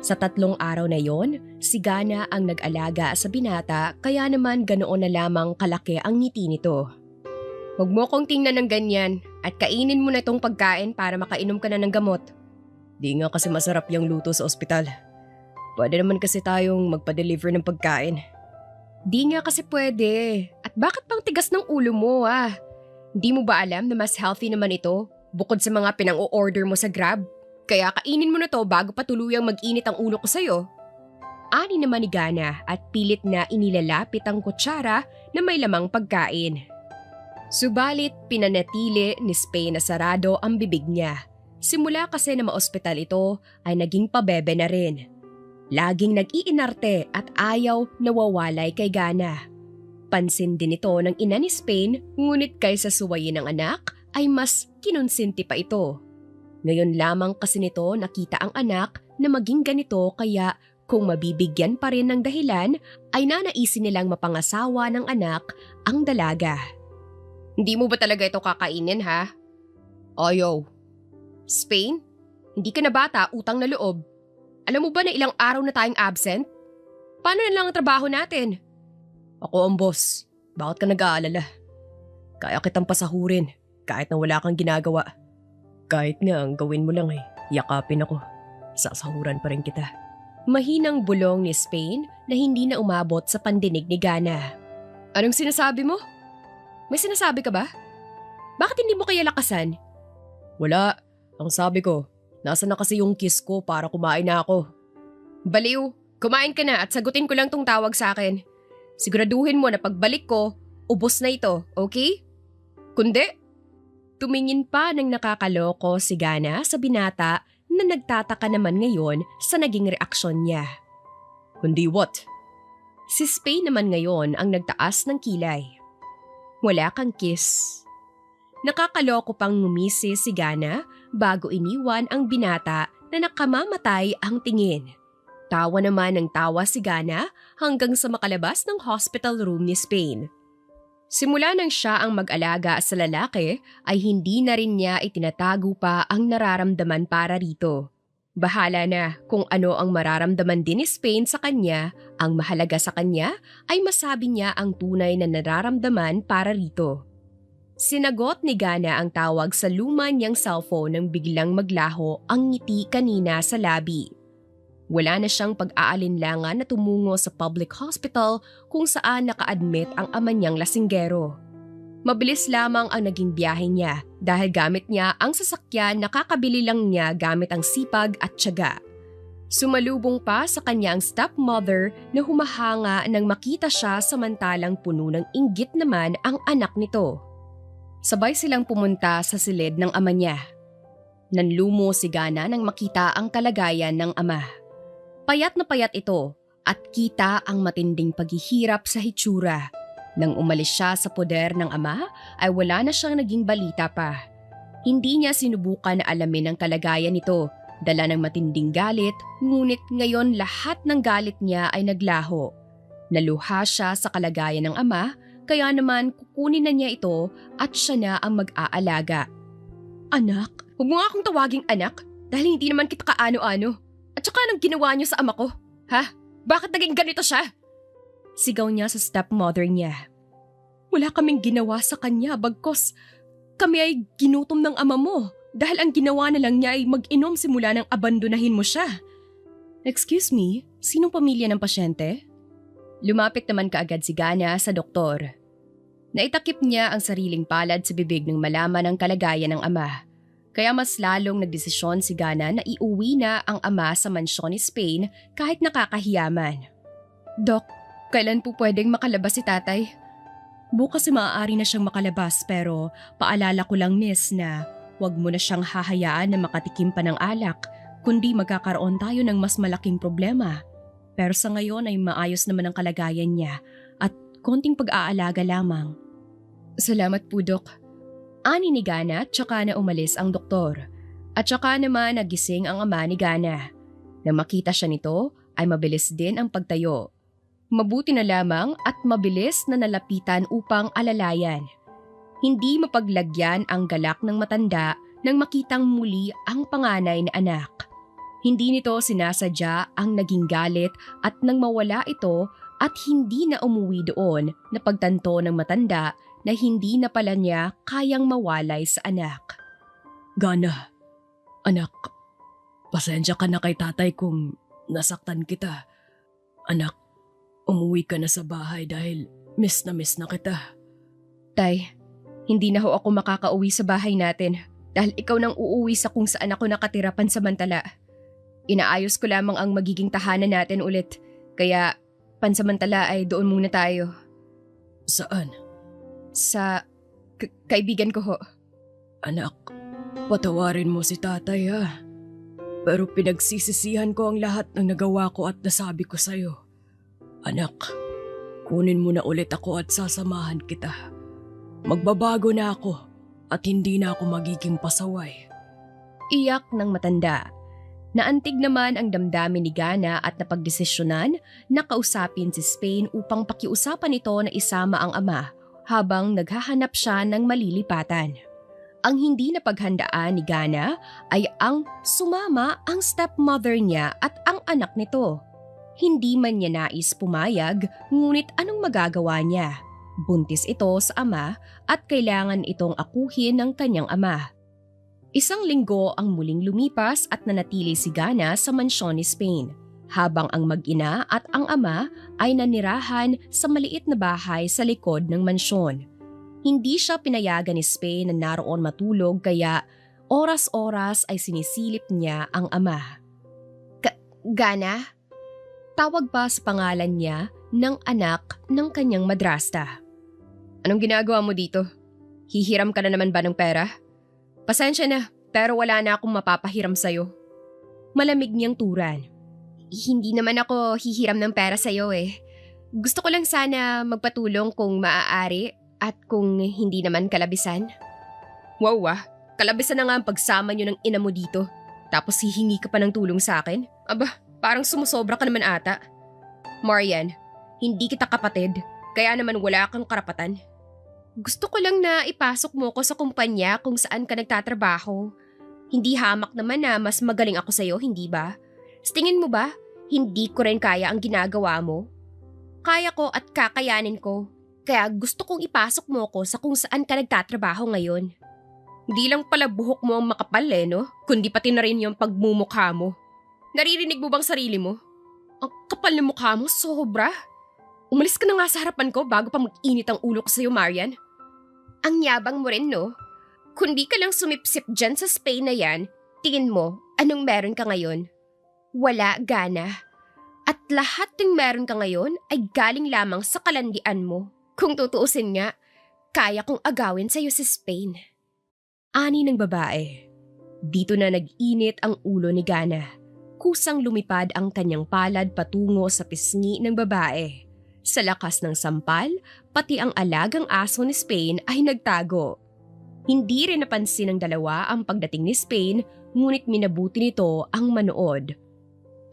Sa 3 araw na yon, si Gana ang nag-alaga sa binata kaya naman ganoon na lamang kalaki ang ngiti nito. Huwag mo kong tingnan ng ganyan at kainin mo na itong pagkain para makainom ka na ng gamot. Di nga kasi masarap yung luto sa ospital. Pwede naman kasi tayong magpa-deliver ng pagkain. Di nga kasi pwede. At bakit pang tigas ng ulo mo Di mo ba alam na mas healthy naman ito bukod sa mga pinang-o-order mo sa Grab? Kaya kainin mo na to bago pa tuluyang mag-init ang ulo ko sa'yo. Ani naman ni Gana at pilit na inilalapit ang kutsara na may lamang pagkain. Subalit pinanatili ni Spain na sarado ang bibig niya. Simula kasi na maospital ito ay naging pabebe na rin. Laging nag-iinarte at ayaw nawawalay kay Gana. Pansin din ito ng ina ni Spain, ngunit kaysa suwayin ng anak ay mas kinonsinti pa ito. Ngayon lamang kasi nito nakita ang anak na maging ganito, kaya kung mabibigyan pa rin ng dahilan ay nanaisin nilang mapangasawa ng anak ang dalaga. Hindi mo ba talaga ito kakainin, ha? Ayaw. Spain? Hindi ka na bata, utang na loob. Alam mo ba na ilang araw na tayong absent? Paano na lang ang trabaho natin? Ako ang boss. Bakit ka nag-aalala? Kaya kitang pasahurin kahit na wala kang ginagawa. Kahit nga ang gawin mo lang yakapin ako. Sasahuran pa rin kita. Mahinang bulong ni Spain na hindi na umabot sa pandinig ni Gana. Anong sinasabi mo? May sinasabi ka ba? Bakit hindi mo kaya lakasan? Wala. Ang sabi ko, nasa na kasi yung kiss ko para kumain na ako. Baliw, kumain ka na at sagutin ko lang tong tawag sa akin. Siguraduhin mo na pagbalik ko, ubos na ito, okay? Kundi? Tumingin pa ng nakakaloko si Gana sa binata na nagtataka naman ngayon sa naging reaksyon niya. Kundi what? Si Spain naman ngayon ang nagtaas ng kilay. Wala kang kiss. Nakakaloko pang ngumisi si Gana bago iniwan ang binata na nakamamatay ang tingin. Tawa naman ng tawa si Gana hanggang sa makalabas ng hospital room ni Spain. Simula nang siya ang mag-alaga sa lalaki ay hindi na rin niya itinatago pa ang nararamdaman para rito. Bahala na kung ano ang mararamdaman din ni Spain sa kanya, ang mahalaga sa kanya ay masabi niya ang tunay na nararamdaman para rito. Sinagot ni Gana ang tawag sa luma niyang cellphone nang biglang maglaho ang ngiti kanina sa labi. Wala na siyang pag-aalinlangan na tumungo sa public hospital kung saan naka-admit ang ama niyang lasinggero. Mabilis lamang ang naging biyahe niya dahil gamit niya ang sasakyan na kakabili lang niya gamit ang sipag at tiyaga. Sumalubong pa sa kanya ang stepmother na humahanga nang makita siya samantalang puno ng inggit naman ang anak nito. Sabay silang pumunta sa silid ng ama niya. Nanlumo si Gana nang makita ang kalagayan ng ama. Payat na payat ito at kita ang matinding paghihirap sa hitsura. Nang umalis siya sa poder ng ama ay wala na siyang naging balita pa. Hindi niya sinubukan na alamin ang kalagayan nito, dala ng matinding galit, ngunit ngayon lahat ng galit niya ay naglaho. Naluha siya sa kalagayan ng ama, kaya naman kukunin na niya ito at siya na ang mag-aalaga. Anak, huwag mo nga akong tawaging anak dahil hindi naman kita kaano-ano. At saka anong ginawa niyo sa ama ko? Ha? Bakit naging ganito siya? Sigaw niya sa stepmother niya. Wala kaming ginawa sa kanya, bagkos kami ay ginutom ng ama mo dahil ang ginawa na lang niya ay mag-inom simula nang abandonahin mo siya. Excuse me, sinong pamilya ng pasyente? Lumapit naman kaagad si Gana sa doktor. Naitakip niya ang sariling palad sa bibig nang malaman ang kalagayan ng ama. Kaya mas lalong nagdesisyon si Gana na iuwi na ang ama sa mansyon ni Spain kahit nakakahiyaman. Dok, kailan po pwedeng makalabas si tatay? Bukas maaari na siyang makalabas pero paalala ko lang miss na huwag mo na siyang hahayaan na makatikim pa ng alak kundi magkakaroon tayo ng mas malaking problema. Pero sa ngayon ay maayos naman ang kalagayan niya at konting pag-aalaga lamang. Salamat po, Dok. Ani ni Gana tsaka na umalis ang doktor. At tsaka naman nagising ang ama ni Gana. Nang makita siya nito ay mabilis din ang pagtayo. Mabuti na lamang at mabilis na nalapitan upang alalayan. Hindi mapaglagyan ang galak ng matanda nang makitang muli ang panganay na anak. Hindi nito sinasadya ang naging galit at nang mawala ito at hindi na umuwi doon na pagtanto ng matanda na hindi na pala niya kayang mawalay sa anak. Gana, anak, pasensya ka na kay tatay kung nasaktan kita. Anak, umuwi ka na sa bahay dahil miss na kita. Tay, hindi na ho ako makakauwi sa bahay natin dahil ikaw nang uuwi sa kung saan ako nakatira pansamantala. Inaayos ko lamang ang magiging tahanan natin ulit, kaya pansamantala ay doon muna tayo. Saan? Sa Kaibigan ko ho. Anak, patawarin mo si tatay ha. Pero pinagsisisihan ko ang lahat ng nagawa ko at nasabi ko sa'yo. Anak, kunin mo na ulit ako at sasamahan kita. Magbabago na ako at hindi na ako magiging pasaway. Iyak ng matanda. Naantig naman ang damdamin ni Gana at napagdesisyonan na kausapin si Spain upang pakiusapan ito na isama ang ama habang naghahanap siya ng malilipatan. Ang hindi napaghandaan ni Gana ay ang sumama ang stepmother niya at ang anak nito. Hindi man niya nais pumayag, ngunit anong magagawa niya? Buntis ito sa ama at kailangan itong akuhin ng kanyang ama. Isang linggo ang muling lumipas at nanatili si Gana sa mansyon ni Spain, habang ang mag-ina at ang ama ay nanirahan sa maliit na bahay sa likod ng mansyon. Hindi siya pinayagan ni Spain na naroon matulog kaya oras-oras ay sinisilip niya ang ama. Gana? Tawag pa sa pangalan niya ng anak ng kanyang madrasta. Anong ginagawa mo dito? Hihiram ka na naman ba ng pera? Pasensya na, pero wala na akong mapapahiram sa'yo. Malamig niyang turan. Hindi naman ako hihiram ng pera sa'yo eh. Gusto ko lang sana magpatulong kung maaari at kung hindi naman kalabisan. Wow kalabisan na nga ang pagsama niyo ng ina mo dito. Tapos hihingi ka pa ng tulong sa akin? Aba, parang sumusobra ka naman ata. Marian, hindi kita kapatid, kaya naman wala kang karapatan. Gusto ko lang na ipasok mo ko sa kumpanya kung saan ka nagtatrabaho. Hindi hamak naman na mas magaling ako sa'yo, hindi ba? Sa tingin mo ba, hindi ko rin kaya ang ginagawa mo? Kaya ko at kakayanin ko. Kaya gusto kong ipasok mo ko sa kung saan ka nagtatrabaho ngayon. Hindi lang pala buhok mo ang makapal no? Kundi pati na rin yung pagmumukha mo. Naririnig mo bang sarili mo? Ang kapal ng mukha mo, sobra. Umalis ka na nga sa harapan ko bago pa mag-init ang ulo ko sa'yo, Marian. Ang yabang mo rin, no? Kung di ka lang sumipsip dyan sa Spain na yan, tingin mo, anong meron ka ngayon? Wala, Gana. At lahat ng meron ka ngayon ay galing lamang sa kalandian mo. Kung tutuusin nga, kaya kong agawin sa'yo sa Spain. Ani ng babae. Dito na nag-init ang ulo ni Gana. Kusang lumipad ang kanyang palad patungo sa pisngi ng babae. Sa lakas ng sampal, pati ang alagang aso ni Spain ay nagtago. Hindi rin napansin ng dalawa ang pagdating ni Spain, ngunit minabuti nito ang manood.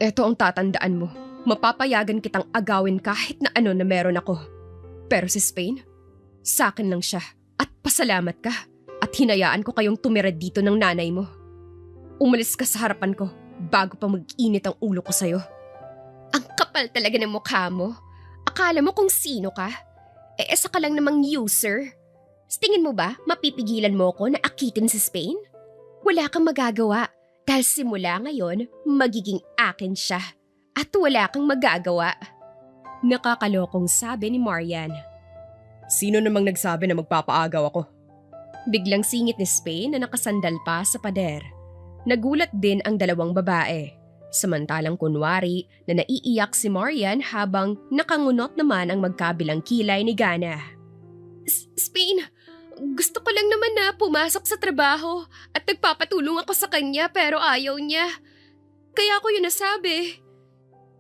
Eto ang tatandaan mo, mapapayagan kitang agawin kahit na ano na meron ako. Pero si Spain, sa akin lang siya at pasalamat ka at hinayaan ko kayong tumira dito ng nanay mo. Umalis ka sa harapan ko bago pa mag-init ang ulo ko sa'yo. Ang kapal talaga ng mukha mo. Akala mo kung sino ka? Isa ka lang namang user. Sa tingin mo ba, mapipigilan mo ko na akitin si Spain? Wala kang magagawa dahil simula ngayon, magiging akin siya. At wala kang magagawa. Nakakalokong sabi ni Marian. Sino namang nagsabi na magpapaagaw ako? Biglang singit ni Spain na nakasandal pa sa pader. Nagulat din ang dalawang babae. Samantalang kunwari na naiiyak si Marian habang nakangunot naman ang magkabilang kilay ni Gana. Spain, gusto ko lang naman na pumasok sa trabaho at nagpapatulong ako sa kanya pero ayaw niya. Kaya ako yun nasabi.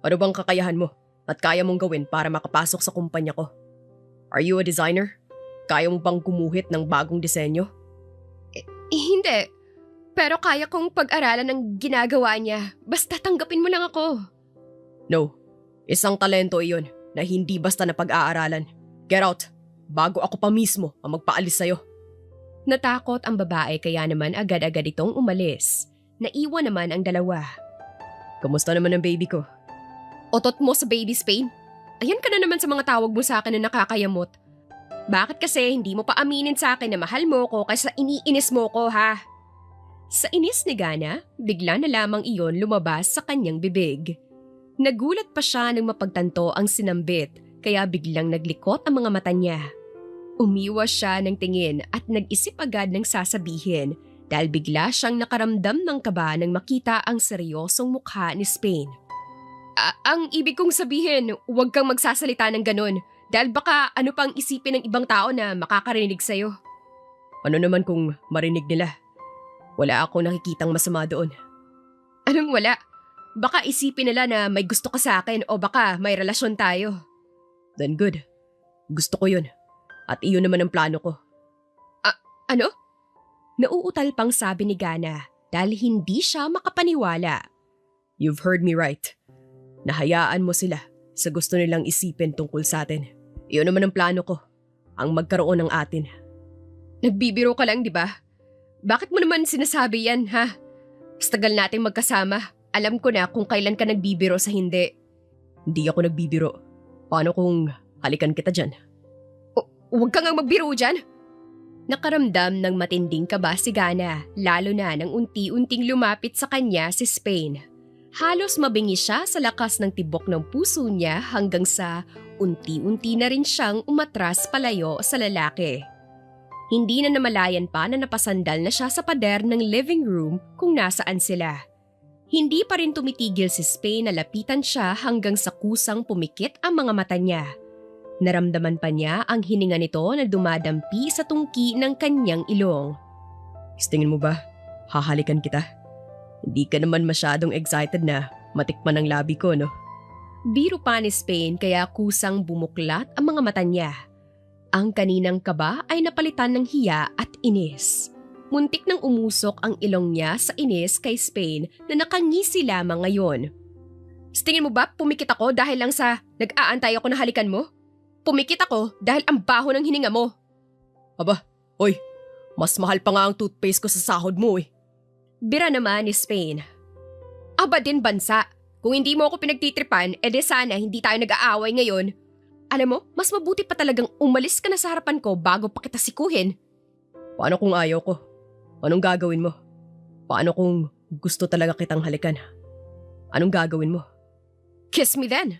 Ano bang kakayahan mo at kaya mong gawin para makapasok sa kumpanya ko? Are you a designer? Kaya mo bang gumuhit ng bagong disenyo? Hindi. Pero kaya kong pag-aralan ang ginagawa niya. Basta tanggapin mo lang ako. No. Isang talento iyon na hindi basta na pag-aaralan. Get out. Bago ako pa mismo ang magpaalis sa'yo. Natakot ang babae kaya naman agad-agad itong umalis. Naiwan naman ang dalawa. Kamusta naman ang baby ko? Otot mo sa baby Spain? Ayan ka na naman sa mga tawag mo sa akin na nakakayamot. Bakit kasi hindi mo pa aminin sa akin na mahal mo ko kaysa iniinis mo ko ha? Sa inis ni Gana, bigla na lamang iyon lumabas sa kanyang bibig. Nagulat pa siya nang mapagtanto ang sinambit, kaya biglang naglikot ang mga mata niya. Umiwas siya ng tingin at nag-isip agad ng sasabihin dahil bigla siyang nakaramdam ng kaba nang makita ang seryosong mukha ni Spain. Ang ibig kong sabihin, huwag kang magsasalita ng ganon dahil baka ano pang isipin ng ibang tao na makakarinig sa'yo. Ano naman kung marinig nila? Wala akong nakikitang masama doon. Anong wala? Baka isipin nila na may gusto ka sa akin o baka may relasyon tayo. Then good. Gusto ko yun. At iyon naman ang plano ko. Ano? Nauutal pang sabi ni Gana dahil hindi siya makapaniwala. You've heard me right. Nahayaan mo sila sa gusto nilang isipin tungkol sa atin. Iyon naman ang plano ko. Ang magkaroon ng atin. Nagbibiro ka lang, di ba? Bakit mo naman sinasabi yan, ha? Sa tagal nating magkasama, alam ko na kung kailan ka nagbibiro sa hindi. Hindi ako nagbibiro. Paano kung halikan kita dyan? Huwag ka nga magbiro dyan. Nakaramdam ng matinding kaba si Gana, lalo na nang unti-unting lumapit sa kanya si Spain. Halos mabingi siya sa lakas ng tibok ng puso niya hanggang sa unti-unti na rin siyang umatras palayo sa lalaki. Hindi na namalayan pa na napasandal na siya sa pader ng living room kung nasaan sila. Hindi pa rin tumitigil si Spain na lapitan siya hanggang sa kusang pumikit ang mga mata niya. Naramdaman pa niya ang hininga nito na dumadampi sa tungki ng kanyang ilong. Tingin mo ba? Hahalikan kita? Hindi ka naman masyadong excited na matikman ang labi ko, no? Biro pa ni Spain kaya kusang bumuklat ang mga mata niya. Ang kaninang kaba ay napalitan ng hiya at inis. Muntik nang umusok ang ilong niya sa inis kay Spain na nakangisi lamang ngayon. Tingin mo ba pumikit ako dahil lang sa nag-aantay ako na halikan mo? Pumikit ako dahil ang baho ng hininga mo. Aba, oy, mas mahal pa nga ang toothpaste ko sa sahod mo eh. Bira naman ni Spain. Aba din bansa, kung hindi mo ako pinagtitripan, edi sana hindi tayo nag-aaway ngayon. Alam mo, mas mabuti pa talagang umalis ka na sa harapan ko bago pa kita sikuhin. Paano kung ayaw ko? Anong gagawin mo? Paano kung gusto talaga kitang halikan? Anong gagawin mo? Kiss me then.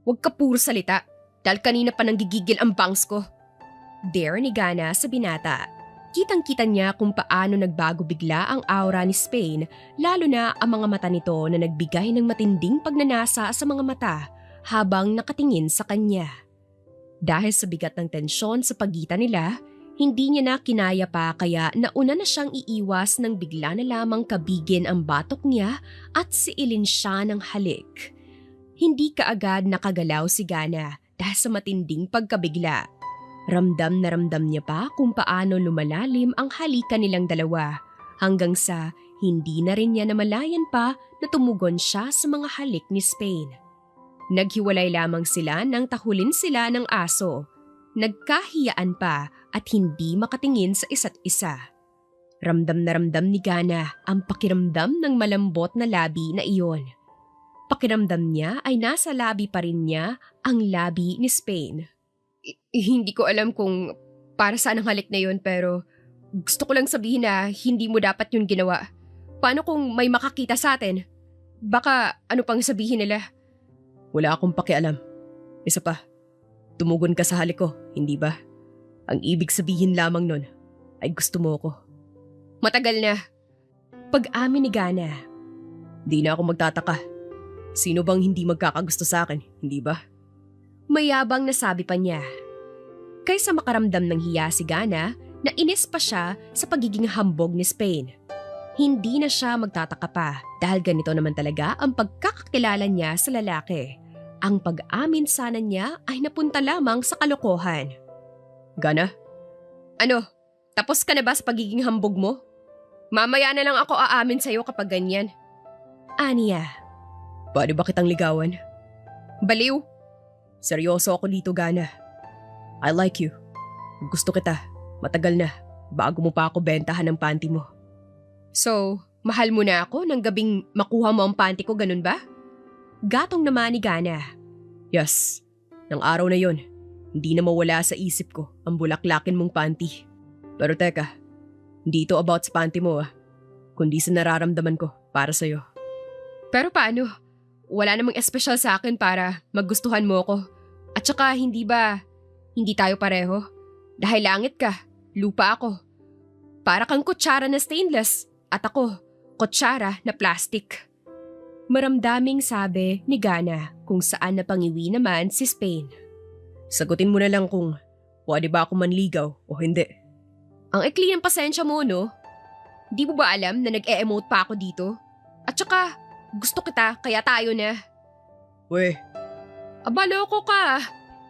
Huwag ka puro salita. Dahil kanina pa nanggigigil ang bangs ko. Dare ni Gana sa binata. Kitang-kita niya kung paano nagbago bigla ang aura ni Spain, lalo na ang mga mata nito na nagbigay ng matinding pagnanasa sa mga mata habang nakatingin sa kanya. Dahil sa bigat ng tensyon sa pagitan nila, hindi niya na kinaya pa kaya nauna na siyang iiwas nang bigla na lamang kabigin ang batok niya at siilin siya ng halik. Hindi kaagad nakagalaw si Gana dahil sa matinding pagkabigla. Ramdam na ramdam niya pa kung paano lumalalim ang halikan nilang dalawa hanggang sa hindi na rin niya namalayan pa na tumugon siya sa mga halik ni Spain. Naghiwalay lamang sila nang tahulin sila ng aso. Nagkahiyaan pa at hindi makatingin sa isa't isa. Ramdam na ramdam ni Gana ang pakiramdam ng malambot na labi na iyon. Pakiramdam niya ay nasa labi pa rin niya ang labi ni Spain. Hindi ko alam kung para saan ang halik na yun pero gusto ko lang sabihin na hindi mo dapat yun ginawa. Paano kung may makakita sa atin? Baka ano pang sabihin nila? Wala akong pakialam. Isa pa, tumugon ka sa halik ko, hindi ba? Ang ibig sabihin lamang nun ay gusto mo ko. Matagal na. Pag-amin ni Gana. Di na ako magtataka. Sino bang hindi magkakagusto sa akin, hindi ba? Mayabang na sabi pa niya. Kaysa makaramdam ng hiya si Gana, nainis pa siya sa pagiging hambog ni Spain. Hindi na siya magtataka pa dahil ganito naman talaga ang pagkakakilala niya sa lalaki. Ang pag-amin sana niya ay napunta lamang sa kalokohan. Gana? Ano? Tapos ka na ba sa pagiging hambog mo? Mamaya na lang ako aamin sa'yo kapag ganyan. Aniya. Pwede ba kitang ligawan? Baliw. Seryoso ako dito, Gana. I like you. Gusto kita. Matagal na. Bago mo pa ako bentahan ng panty mo. So, mahal mo na ako nang gabing makuha mo ang panty ko, ganun ba? Gatong naman ni Gana. Yes. Nang araw na yon, hindi na mawala sa isip ko ang bulaklakin mong panty. Pero teka, hindi ito about sa panty mo kundi sa nararamdaman ko para sa'yo. Pero paano? Wala namang espesyal sa akin para magustuhan mo ko. At saka hindi tayo pareho? Dahil langit ka, lupa ako. Para kang kutsara na stainless at ako, kutsara na plastic. Maramdaming sabi ni Gana kung saan napangiwi naman si Spain. Sagutin mo na lang kung pwede ba ako manligaw o hindi. Ang ikli ng pasensya mo, no? Di mo ba alam na nag-e-emote pa ako dito? At saka, gusto kita kaya tayo na. Weh, Aba, loko ka.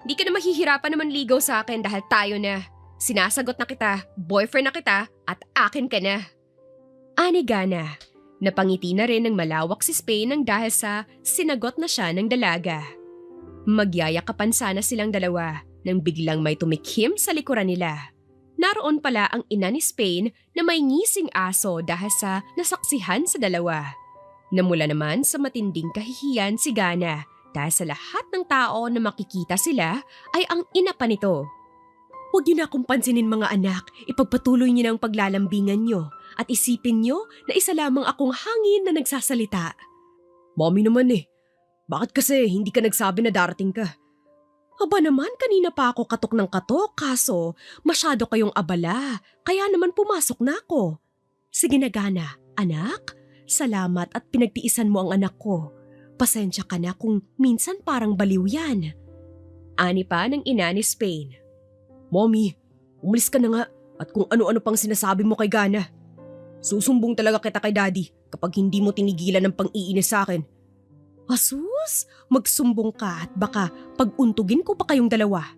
Di ka na mahihirapan naman ligaw sa akin dahil tayo na. Sinasagot na kita, boyfriend na kita, at akin ka na. Ani Gana. Napangiti na rin ng malawak si Spain nang dahil sa sinagot na siya ng dalaga. Magyayakapan sana silang dalawa nang biglang may tumikhim sa likuran nila. Naroon pala ang ina ni Spain na may ngising aso dahil sa nasaksihan sa dalawa. Namula naman sa matinding kahihiyan si Gana dahil sa lahat ng tao na makikita sila ay ang ina pa nito. huwag niyo na akong pansinin mga anak. Ipagpatuloy niyo na ang paglalambingan niyo at isipin niyo na isa lamang akong hangin na nagsasalita. Mami naman bakit kasi hindi ka nagsabi na darating ka? Aba naman, kanina pa ako katok ng katok kaso masyado kayong abala, kaya naman pumasok na ako. Sige na Gana, anak, salamat at pinagtiisan mo ang anak ko. Pasensya ka na kung minsan parang baliw yan. Ani pa ng ina ni Spain. Mommy, umalis ka na nga at kung ano-ano pang sinasabi mo kay Gana. Susumbong talaga kita kay Daddy kapag hindi mo tinigilan ng pang-iinis sa akin. Asus, magsumbong ka at baka pag-untugin ko pa kayong dalawa.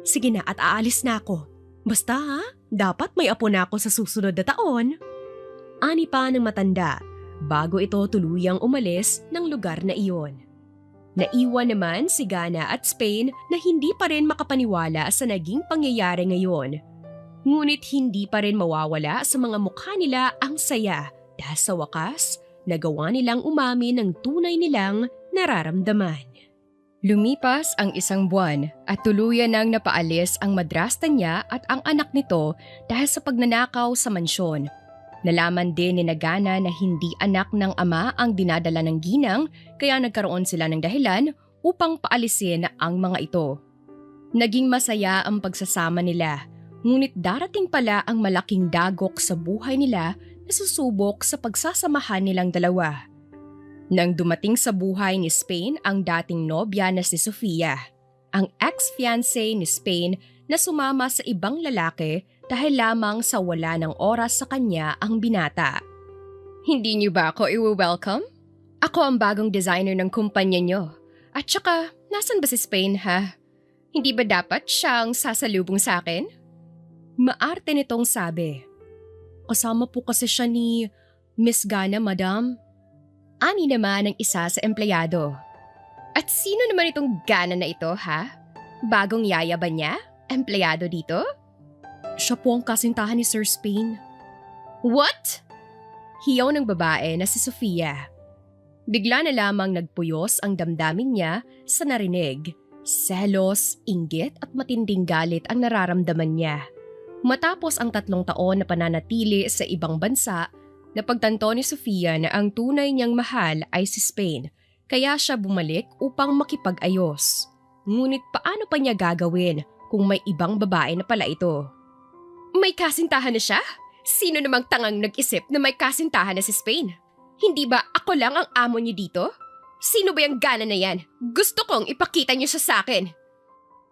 Sige na at aalis na ako. Basta dapat may apo na ako sa susunod na taon. Ani pa ng matanda bago ito tuluyang umalis ng lugar na iyon. Naiwan naman si Gana at Spain na hindi pa rin makapaniwala sa naging pangyayari ngayon. Ngunit hindi pa rin mawawala sa mga mukha nila ang saya dahil sa wakas, nagawa nilang umamin ng tunay nilang nararamdaman. Lumipas ang isang buwan at tuluyan nang napaalis ang madrasta niya at ang anak nito dahil sa pagnanakaw sa mansyon. Nalaman din ni Gana na hindi anak ng ama ang dinadala ng ginang kaya nagkaroon sila ng dahilan upang paalisin ang mga ito. Naging masaya ang pagsasama nila, ngunit darating pala ang malaking dagok sa buhay nila na susubok sa pagsasamahan nilang dalawa. Nang dumating sa buhay ni Spain ang dating nobya na si Sofia, ang ex-fiancé ni Spain na sumama sa ibang lalaki dahil lamang sa wala ng oras sa kanya ang binata. Hindi niyo ba ako i-welcome? Ako ang bagong designer ng kumpanya niyo. At saka, nasan ba si Spain ha? Hindi ba dapat siyang sasalubong sa akin? Maarte nitong sabi. Kasama po kasi siya ni Miss Gana, madam. Ani naman ang isa sa empleyado. At sino naman itong Gana na ito ha? Bagong yaya ba niya? Empleyado dito? Siya po ang kasintahan ni Sir Spain. What? Hiyaw ng babae na si Sofia. Bigla na lamang nagpuyos ang damdamin niya sa narinig. Selos, inggit at matinding galit ang nararamdaman niya. Matapos ang 3 taon na pananatili sa ibang bansa, napagtanto ni Sofia na ang tunay niyang mahal ay si Spain, kaya siya bumalik upang makipag-ayos. Ngunit paano pa niya gagawin kung may ibang babae na pala ito? May kasintahan na siya? Sino namang tangang nag-isip na may kasintahan na si Spain? Hindi ba ako lang ang amo niyo dito? Sino ba yung Gana na yan? Gusto kong ipakita niyo siya sa akin.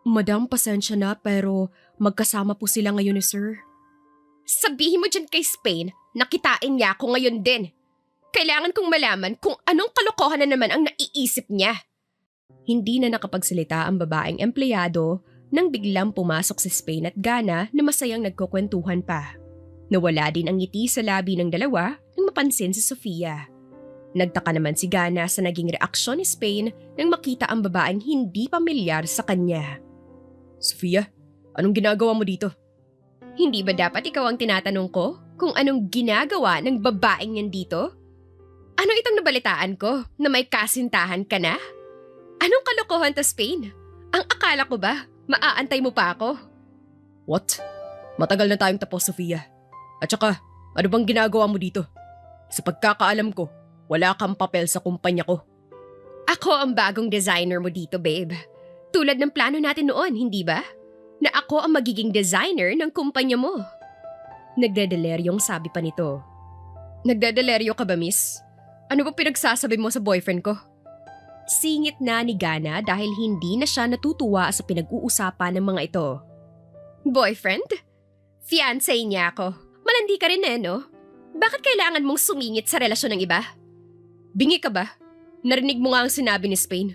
Madam, pasensya na pero magkasama po sila ngayon ni Sir. Sabihin mo dyan kay Spain na kitain niya ako ngayon din. Kailangan kong malaman kung anong kalokohan na naman ang naiisip niya. Hindi na nakapagsalita ang babaeng empleyado nang biglang pumasok si Spain at Gana na masayang nagkukwentuhan pa. Nawala din ang ngiti sa labi ng dalawa nang mapansin si Sofia. Nagtaka naman si Gana sa naging reaksyon ni Spain nang makita ang babaeng hindi pamilyar sa kanya. Sofia, anong ginagawa mo dito? Hindi ba dapat ikaw ang tinatanong ko kung anong ginagawa ng babaeng yan dito? Ano itong nabalitaan ko na may kasintahan ka na? Anong kalokohan to, Spain? Ang akala ko ba, maaantay mo pa ako? What? Matagal na tayong tapos, Sofia. At saka, ano bang ginagawa mo dito? Sa pagkakaalam ko, wala kang papel sa kumpanya ko. Ako ang bagong designer mo dito, babe. Tulad ng plano natin noon, hindi ba? Na ako ang magiging designer ng kumpanya mo. Nagdedeleryong sabi pa nito. Nagdedeleryo ka ba, miss? Ano ba pinagsasabi mo sa boyfriend ko? Singit na ni Gana dahil hindi na siya natutuwa sa pinag-uusapan ng mga ito. Boyfriend? Fiancé niya ako. Malandi ka rin no? Bakit kailangan mong sumingit sa relasyon ng iba? Bingi ka ba? Narinig mo nga ang sinabi ni Spain.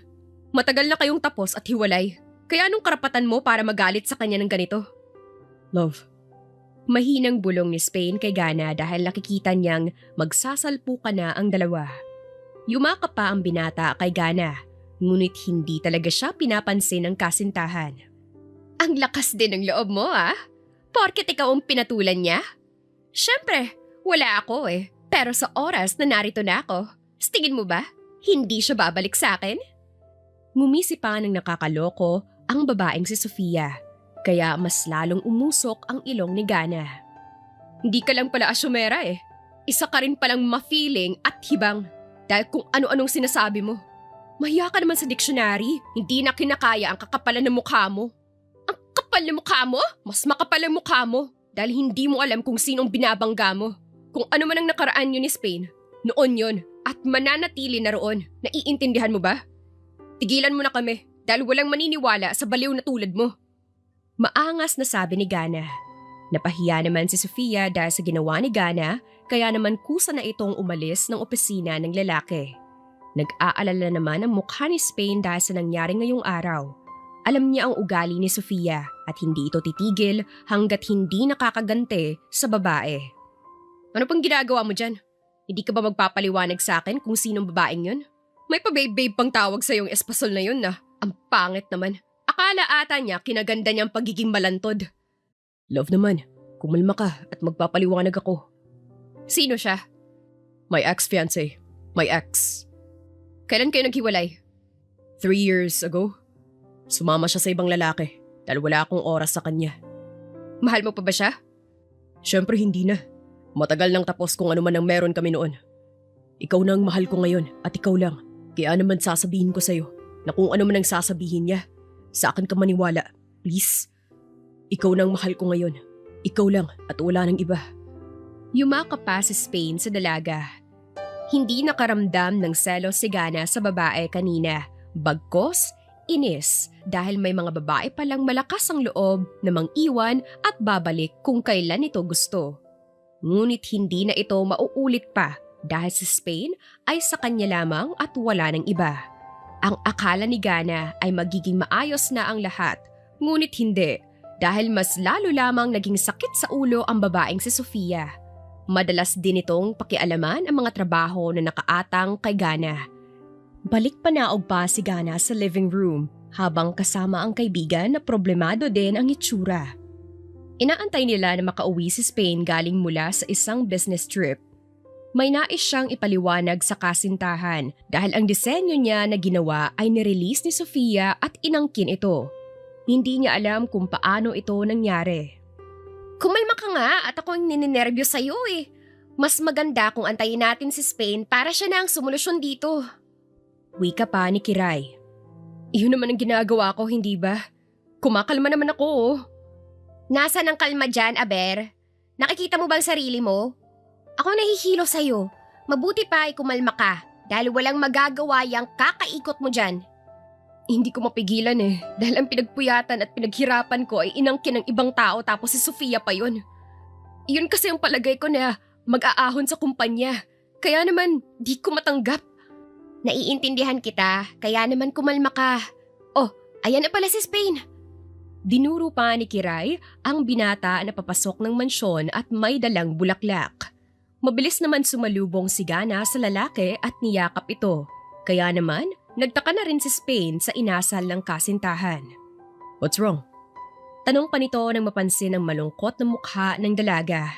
Matagal na kayong tapos at hiwalay. Kaya anong karapatan mo para magalit sa kanya ng ganito? Love. Mahinang bulong ni Spain kay Gana dahil nakikita niyang magsasalpukan na ang dalawa. Yumakap pa ang binata kay Gana, ngunit hindi talaga siya pinapansin ng kasintahan. Ang lakas din ng loob mo Porket ikaw ang pinatulan niya? Siyempre, wala ako pero sa oras na narito na ako, tingin mo ba, hindi siya babalik sa akin? Ngumisi pa ng nakakaloko ang babaeng si Sofia. Kaya mas lalong umusok ang ilong ni Gana. Hindi ka lang pala asyumera Isa ka rin palang ma-feeling at hibang dahil kung ano-anong sinasabi mo. Mahiya ka naman sa dictionary, hindi na kinakaya ang kakapalan ng mukha mo. Ang kapal ng mukha mo? Mas makapal ang mukha mo dahil hindi mo alam kung sinong binabangga mo. Kung ano man ang nakaraan yun ni Spain, noon yun at mananatili na roon. Naiintindihan mo ba? Tigilan mo na kami dahil walang maniniwala sa baliw na tulad mo. Maangas na sabi ni Gana. Napahiya naman si Sofia dahil sa ginawa ni Gana, kaya naman kusa na itong umalis ng opisina ng lalaki. Nag-aalala naman ang mukha ni Spain dahil sa nangyari ngayong araw. Alam niya ang ugali ni Sofia at hindi ito titigil hanggat hindi nakakagante sa babae. Ano pang ginagawa mo dyan? Hindi ka ba magpapaliwanag sa akin kung sinong babaeng yun? May pa-babe-babe pang tawag sa yung espasol na yun Ang pangit naman. Akala ata niya kinaganda niyang pagiging malantod. Love naman, kumalma ka at magpapaliwanag ako. Sino siya? My ex-fiancé. My ex. Kailan kayo naghiwalay? 3 years ago. Sumama siya sa ibang lalaki dahil wala akong oras sa kanya. Mahal mo pa ba siya? Siyempre hindi na. Matagal nang tapos kung ano man ang meron kami noon. Ikaw na ang mahal ko ngayon at ikaw lang. Kaya naman sasabihin ko sa'yo na kung ano man ang sasabihin niya, sa akin ka maniwala, please. Ikaw na ang mahal ko ngayon. Ikaw lang at wala nang iba. Yumakap pa si Spain sa dalaga. Hindi nakaramdam ng selos si Gana sa babae kanina. Bagkos, inis dahil may mga babae palang malakas ang loob na mang-iwan at babalik kung kailan ito gusto. Ngunit hindi na ito mauulit pa dahil si Spain ay sa kanya lamang at wala ng iba. Ang akala ni Gana ay magiging maayos na ang lahat, ngunit hindi dahil mas lalo lamang naging sakit sa ulo ang babaeng si Sofia. Madalas din itong pakialaman ang mga trabaho na nakaatang kay Gana. Balik panaog pa si Gana sa living room habang kasama ang kaibigan na problemado din ang itsura. Inaantay nila na makauwi si Spain galing mula sa isang business trip. May nais siyang ipaliwanag sa kasintahan dahil ang disenyo niya na ginawa ay nirelease ni Sofia at inangkin ito. Hindi niya alam kung paano ito nangyari. Kumalma ka nga at ako ang nininervyos sa'yo Mas maganda kung antayin natin si Spain para siya na ang solusyon dito. Wika pa ni Kiray. Iyon naman ang ginagawa ko, hindi ba? Kumakalma naman ako Nasaan ang kalma dyan, Aber? Nakikita mo bang sarili mo? Ako nahihilo sa'yo. Mabuti pa ay kumalma ka dahil walang magagawa yang kakaikot mo dyan. Hindi ko mapigilan dahil ang pinagpuyatan at pinaghirapan ko ay inangkin ng ibang tao tapos si Sofia pa yun. Iyon kasi ang palagay ko na mag-aahon sa kumpanya. Kaya naman di ko matanggap. Naiintindihan kita, kaya naman kumalma ka. Oh, ayan na pala si Spain. Dinuro pa ni Kiray ang binata na papasok ng mansyon at may dalang bulaklak. Mabilis naman sumalubong si Gana sa lalaki at niyakap ito. Kaya naman, nagtaka na rin si Spain sa inasal ng kasintahan. What's wrong? Tanong pa nito nang mapansin ang malungkot na mukha ng dalaga.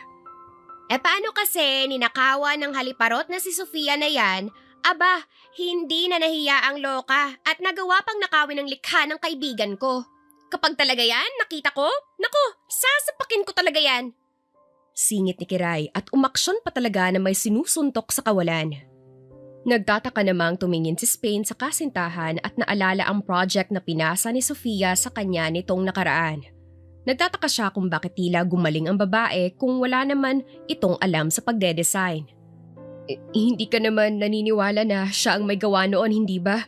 Paano kasi ninakawan ng haliparot na si Sofia na yan? Aba, hindi na nahiya ang loka at nagawa pang nakawin ng likha ng kaibigan ko. Kapag talaga yan, nakita ko, naku, sasapakin ko talaga yan. Singit ni Kiray at umaksyon pa talaga na may sinusuntok sa kawalan. Nagtataka namang tumingin si Spain sa kasintahan at naalala ang project na pinasa ni Sofia sa kanya nitong nakaraan. Nagtataka siya kung bakit tila gumaling ang babae kung wala naman itong alam sa pagde-design. Hindi ka naman naniniwala na siya ang may gawa noon, hindi ba?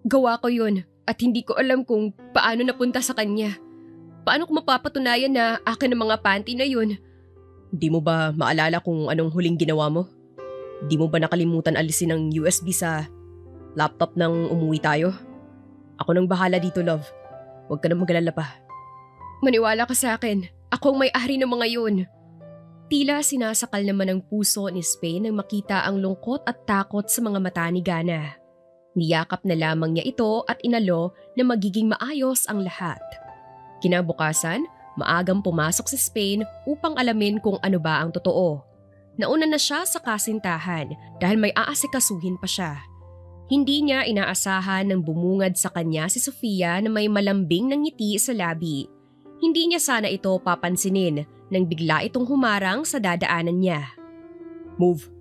Gawa ko yun at hindi ko alam kung paano napunta sa kanya. Paano ko mapapatunayan na akin ang mga panty na yun? Di mo ba maalala kung anong huling ginawa mo? Di mo ba nakalimutan alisin ang USB sa laptop nang umuwi tayo? Ako nang bahala dito, love. Huwag ka na mag-alala pa. Maniwala ka sa akin. Ako ang may-ari ng mga yun. Tila sinasakal naman ang puso ni Spain nang makita ang lungkot at takot sa mga mata ni Gana. Niyakap na lamang niya ito at inalo na magiging maayos ang lahat. Kinabukasan, maagang pumasok si Spain upang alamin kung ano ba ang totoo. Nauna na siya sa kasintahan dahil may aasikasuhin pa siya. Hindi niya inaasahan nang bumungad sa kanya si Sofia na may malambing ng ngiti sa labi. Hindi niya sana ito papansinin nang bigla itong humarang sa dadaanan niya. Move.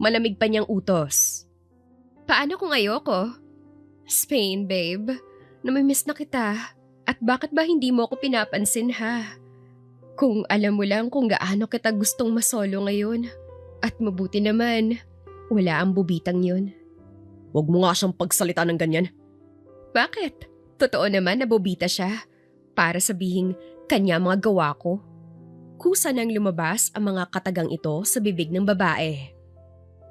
Malamig pa niyang utos. Paano kung ayoko? Spain, babe. Namimiss na kita. At bakit ba hindi mo ako pinapansin ha? Kung alam mo lang kung gaano kita gustong masolo ngayon. At mabuti naman, wala ang bubitang yun. Huwag mo nga siyang pagsalita ng ganyan. Bakit? Totoo naman na bobita siya. Para sabihing kanya mga gawa ko. Kusa nang lumabas ang mga katagang ito sa bibig ng babae.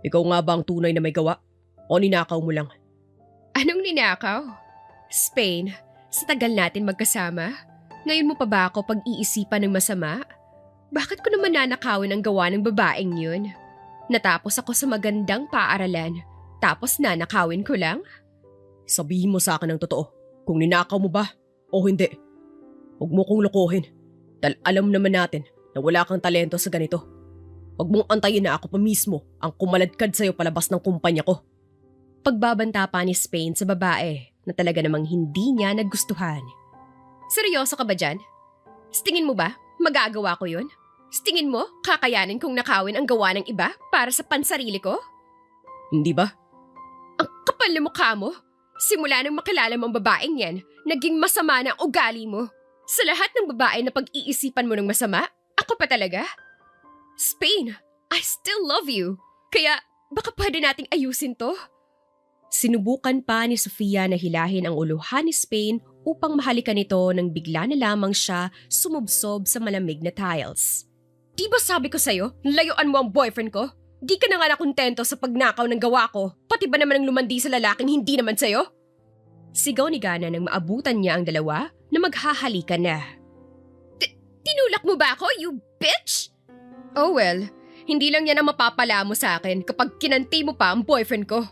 Ikaw nga ba ang tunay na may gawa? O ninakaw mo lang? Anong ninakaw? Spain, sa tagal natin magkasama, ngayon mo pa ba ako pag-iisipan ng masama? Bakit ko naman nanakawin ang gawa ng babaeng yun? Natapos ako sa magandang paaralan, tapos nanakawin ko lang? Sabihin mo sa akin ang totoo. Kung ninakaw mo ba o hindi. Huwag mo kong lokohin. Dahil alam naman natin na wala kang talento sa ganito. Huwag mong antayin na ako pa mismo ang kumaladkad sa'yo palabas ng kumpanya ko. Pagbabanta pa ni Spain sa babae na talaga namang hindi niya nagustuhan. Seryoso ka ba dyan? Stingin mo ba magagawa ko yun? Stingin mo kakayanin kong nakawin ang gawa ng iba para sa pansarili ko? Hindi ba? Ang kapal na mukha mo. Simula nang makilala mo ang babaeng yan, naging masama na ang ugali mo. Sa lahat ng babae na pag-iisipan mo ng masama, ako pa talaga? Spain, I still love you. Kaya baka pwede nating ayusin to? Sinubukan pa ni Sofia na hilahin ang uluhan ni Spain upang mahalikan ito nang bigla na lamang siya sumubsob sa malamig na tiles. Di ba sabi ko sa'yo, layuan mo ang boyfriend ko? Di ka na nga nakontento sa pagnakaw ng gawa ko, pati ba naman ang lumandi sa lalaking hindi naman sa'yo? Sigaw ni Gana nang maabutan niya ang dalawa na maghahalikan na. Tinulak mo ba ako, you bitch? Oh well, hindi lang yan ang mapapala mo sa akin kapag kinanti mo pa ang boyfriend ko.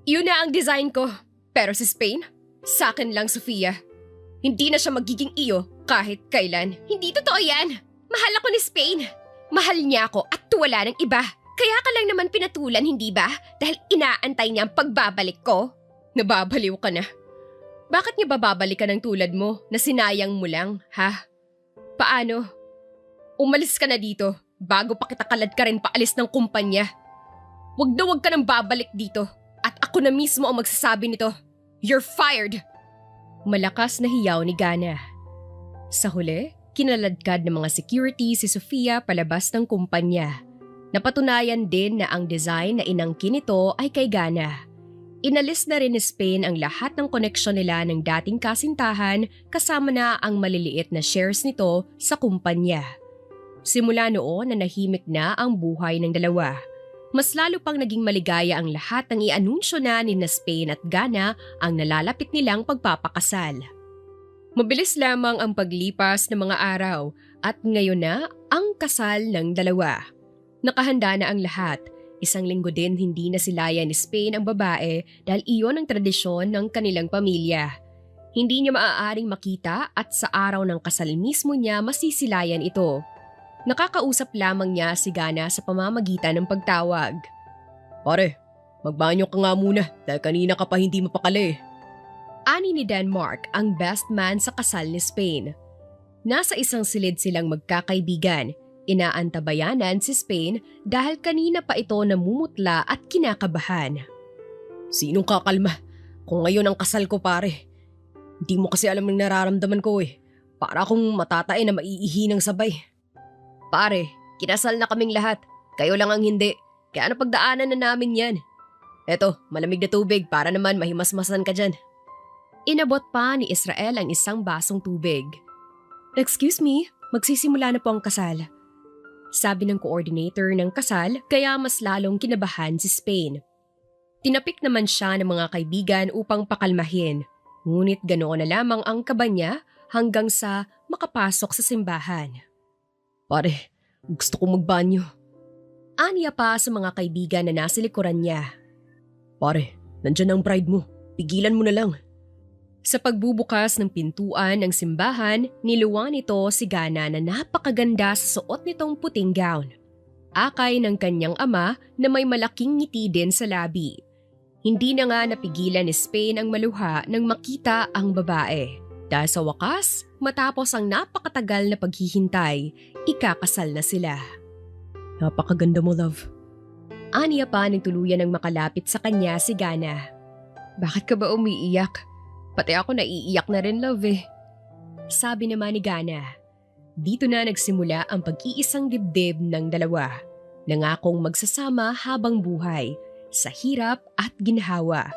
Yun na ang design ko. Pero si Spain, sa akin lang, Sofia. Hindi na siya magiging iyo kahit kailan. Hindi totoo yan. Mahal ako ni Spain. Mahal niya ako at wala ng iba. Kaya ka lang naman pinatulan, hindi ba? Dahil inaantay niya ang pagbabalik ko. Nababaliw ka na. Bakit niya bababalik ka ng tulad mo na sinayang mo lang, ha? Paano? Umalis ka na dito bago pa kita kalad ka rin paalis ng kumpanya. Wag ka nang babalik dito. At ako na mismo ang magsasabi nito. You're fired! Malakas na hiyaw ni Gana. Sa huli, kinaladkad ng mga security si Sofia palabas ng kumpanya. Napatunayan din na ang design na inangkin nito ay kay Gana. Inalis na rin ni Spain ang lahat ng koneksyon nila ng dating kasintahan kasama na ang maliliit na shares nito sa kumpanya. Simula noon na nahimik na ang buhay ng dalawa. Mas lalo pang naging maligaya ang lahat ng i-anunsyo na ni Spain at Gana ang nalalapit nilang pagpapakasal. Mabilis lamang ang paglipas ng mga araw at ngayon na ang kasal ng dalawa. Nakahanda na ang lahat. Isang linggo din hindi na silayan ni Spain ang babae dahil iyon ang tradisyon ng kanilang pamilya. Hindi niya maaaring makita at sa araw ng kasal mismo niya masisilayan ito. Nakakausap lamang niya si Gana sa pamamagitan ng pagtawag. Pare, magbanyo ka nga muna dahil kanina ka pa hindi mapakali. Ani ni Denmark ang best man sa kasal ni Spain. Nasa isang silid silang magkakaibigan. Inaantabayanan si Spain dahil kanina pa ito namumutla at kinakabahan. Sinong kakalma? Kung ngayon ang kasal ko pare. Hindi mo kasi alam ng nararamdaman ko eh. Para akong matatay na maiihi ng sabay. Pare, kinasal na kaming lahat. Kayo lang ang hindi. Kaya napagdaanan na namin yan. Eto, malamig na tubig para naman mahimasmasan ka dyan. Inabot pa ni Israel ang isang basong tubig. Excuse me, magsisimula na po ang kasal. Sabi ng coordinator ng kasal kaya mas lalong kinabahan si Spain. Tinapik naman siya ng mga kaibigan upang pakalmahin. Ngunit ganoon na lamang ang kaba niya hanggang sa makapasok sa simbahan. Pare, gusto kong magbanyo. Aniya pa sa mga kaibigan na nasa likuran niya. Pare, nandyan ang bride mo. Pigilan mo na lang. Sa pagbubukas ng pintuan ng simbahan, niluwan nito si Gana na napakaganda sa suot nitong puting gown. Akay ng kanyang ama na may malaking ngiti din sa labi. Hindi na nga napigilan ni Spain ang maluha nang makita ang babae. Dahil sa wakas, matapos ang napakatagal na paghihintay, ikakasal na sila. Napakaganda mo, love. Aniya pa nang tuluyan ng makalapit sa kanya si Gana. Bakit ka ba umiiyak? Pati ako naiiyak na rin, love eh. Sabi naman ni Gana. Dito na nagsimula ang pag-iisang dibdib ng dalawa. Nangakong magsasama habang buhay, sa hirap at ginhawa.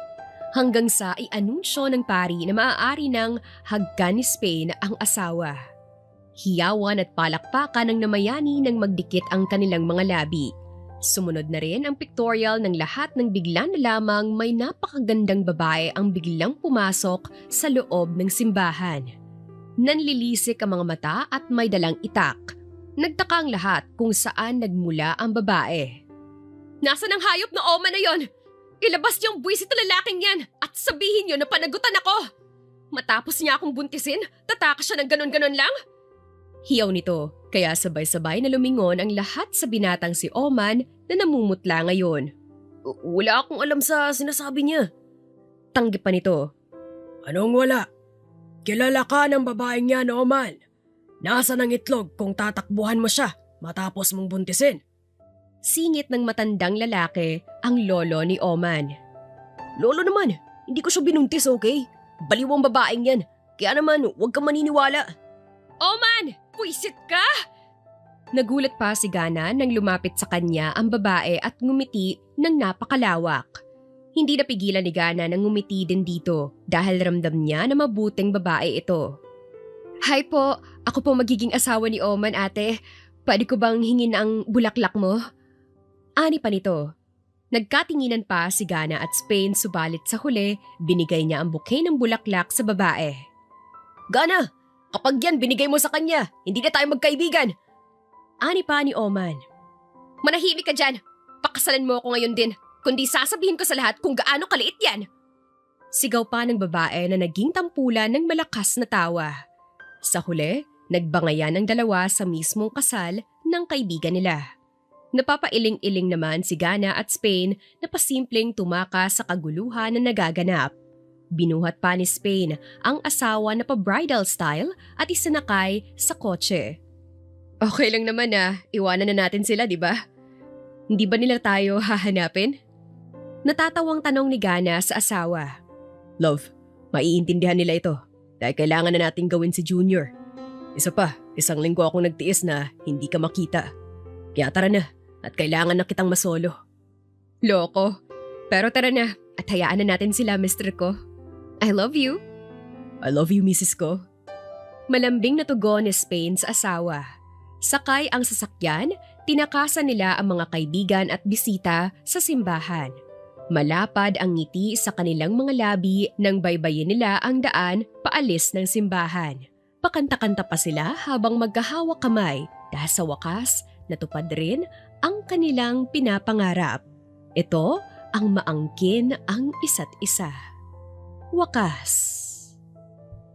Hanggang sa i-anunsyo ng pari na maaari ng hagkan ni Spain ang asawa. Hiyawan at palakpakan ng namayani nang magdikit ang kanilang mga labi. Sumunod na rin ang pictorial ng lahat ng bigla na lamang may napakagandang babae ang biglang pumasok sa loob ng simbahan. Nanlilisik ang mga mata at may dalang itak. Nagtaka ang lahat kung saan nagmula ang babae. Nasaan ang hayop na oma na yon? Ilabas niyong buwisit na lalaking yan at sabihin niyo na panagutan ako! Matapos niya akong buntisin, tataka siya ng ganon-ganon lang? Hiyaw nito, kaya sabay-sabay na lumingon ang lahat sa binatang si Oman na namumutla ngayon. Wala akong alam sa sinasabi niya. Tanggip pa nito. Anong wala? Kilala ka ng babaeng yan, Oman. Nasaan ang itlog kung tatakbuhan mo siya matapos mong buntisin? Singit ng matandang lalaki ang lolo ni Oman. Lolo naman, hindi ko siya binuntis, okay? Baliw ang babaeng yan, kaya naman huwag kang maniniwala. Oman! Puisit ka! Nagulat pa si Gana nang lumapit sa kanya ang babae at ngumiti ng napakalawak. Hindi napigilan ni Gana nang ngumiti din dito dahil ramdam niya na mabuting babae ito. Hi po, ako po magiging asawa ni Oman, ate. Pwede ko bang hingin ang bulaklak mo? Ani pa nito. Nagkatinginan pa si Gana at Spain subalit sa huli, binigay niya ang bouquet ng bulaklak sa babae. Gana, kapag yan binigay mo sa kanya, hindi na tayo magkaibigan. Ani pa ni Oman. Manahimik ka dyan. Pakasalan mo ako ngayon din, kundi sasabihin ko sa lahat kung gaano kaliit yan. Sigaw pa ng babae na naging tampulan ng malakas na tawa. Sa huli, nagbangayan ang dalawa sa mismong kasal ng kaibigan nila. Napapailing-iling naman si Gana at Spain na pasimpleng tumakas sa kaguluhan na nagaganap. Binuhat pa ni Spain ang asawa na pa-bridal style at isinakay sa kotse. Okay lang naman iwanan na natin sila, di ba? Hindi ba nila tayo hahanapin? Natatawang tanong ni Gana sa asawa. Love, maiintindihan nila ito dahil kailangan na natin gawin si Junior. Isa pa, 1 linggo akong nagtiis na hindi ka makita. Kaya tara na at kailangan na kitang masolo. Loko. Pero tara na at hayaan na natin sila, mister ko. I love you. I love you, Mrs. ko. Malambing na tugon ni Spain sa asawa. Sakay ang sasakyan, tinakasan nila ang mga kaibigan at bisita sa simbahan. Malapad ang ngiti sa kanilang mga labi nang baybayin nila ang daan paalis ng simbahan. Pakanta-kanta pa sila habang magkahawak kamay dahil sa wakas natupad rin ang kanilang pinapangarap. Ito ang maangkin ang isa't isa. Wakas.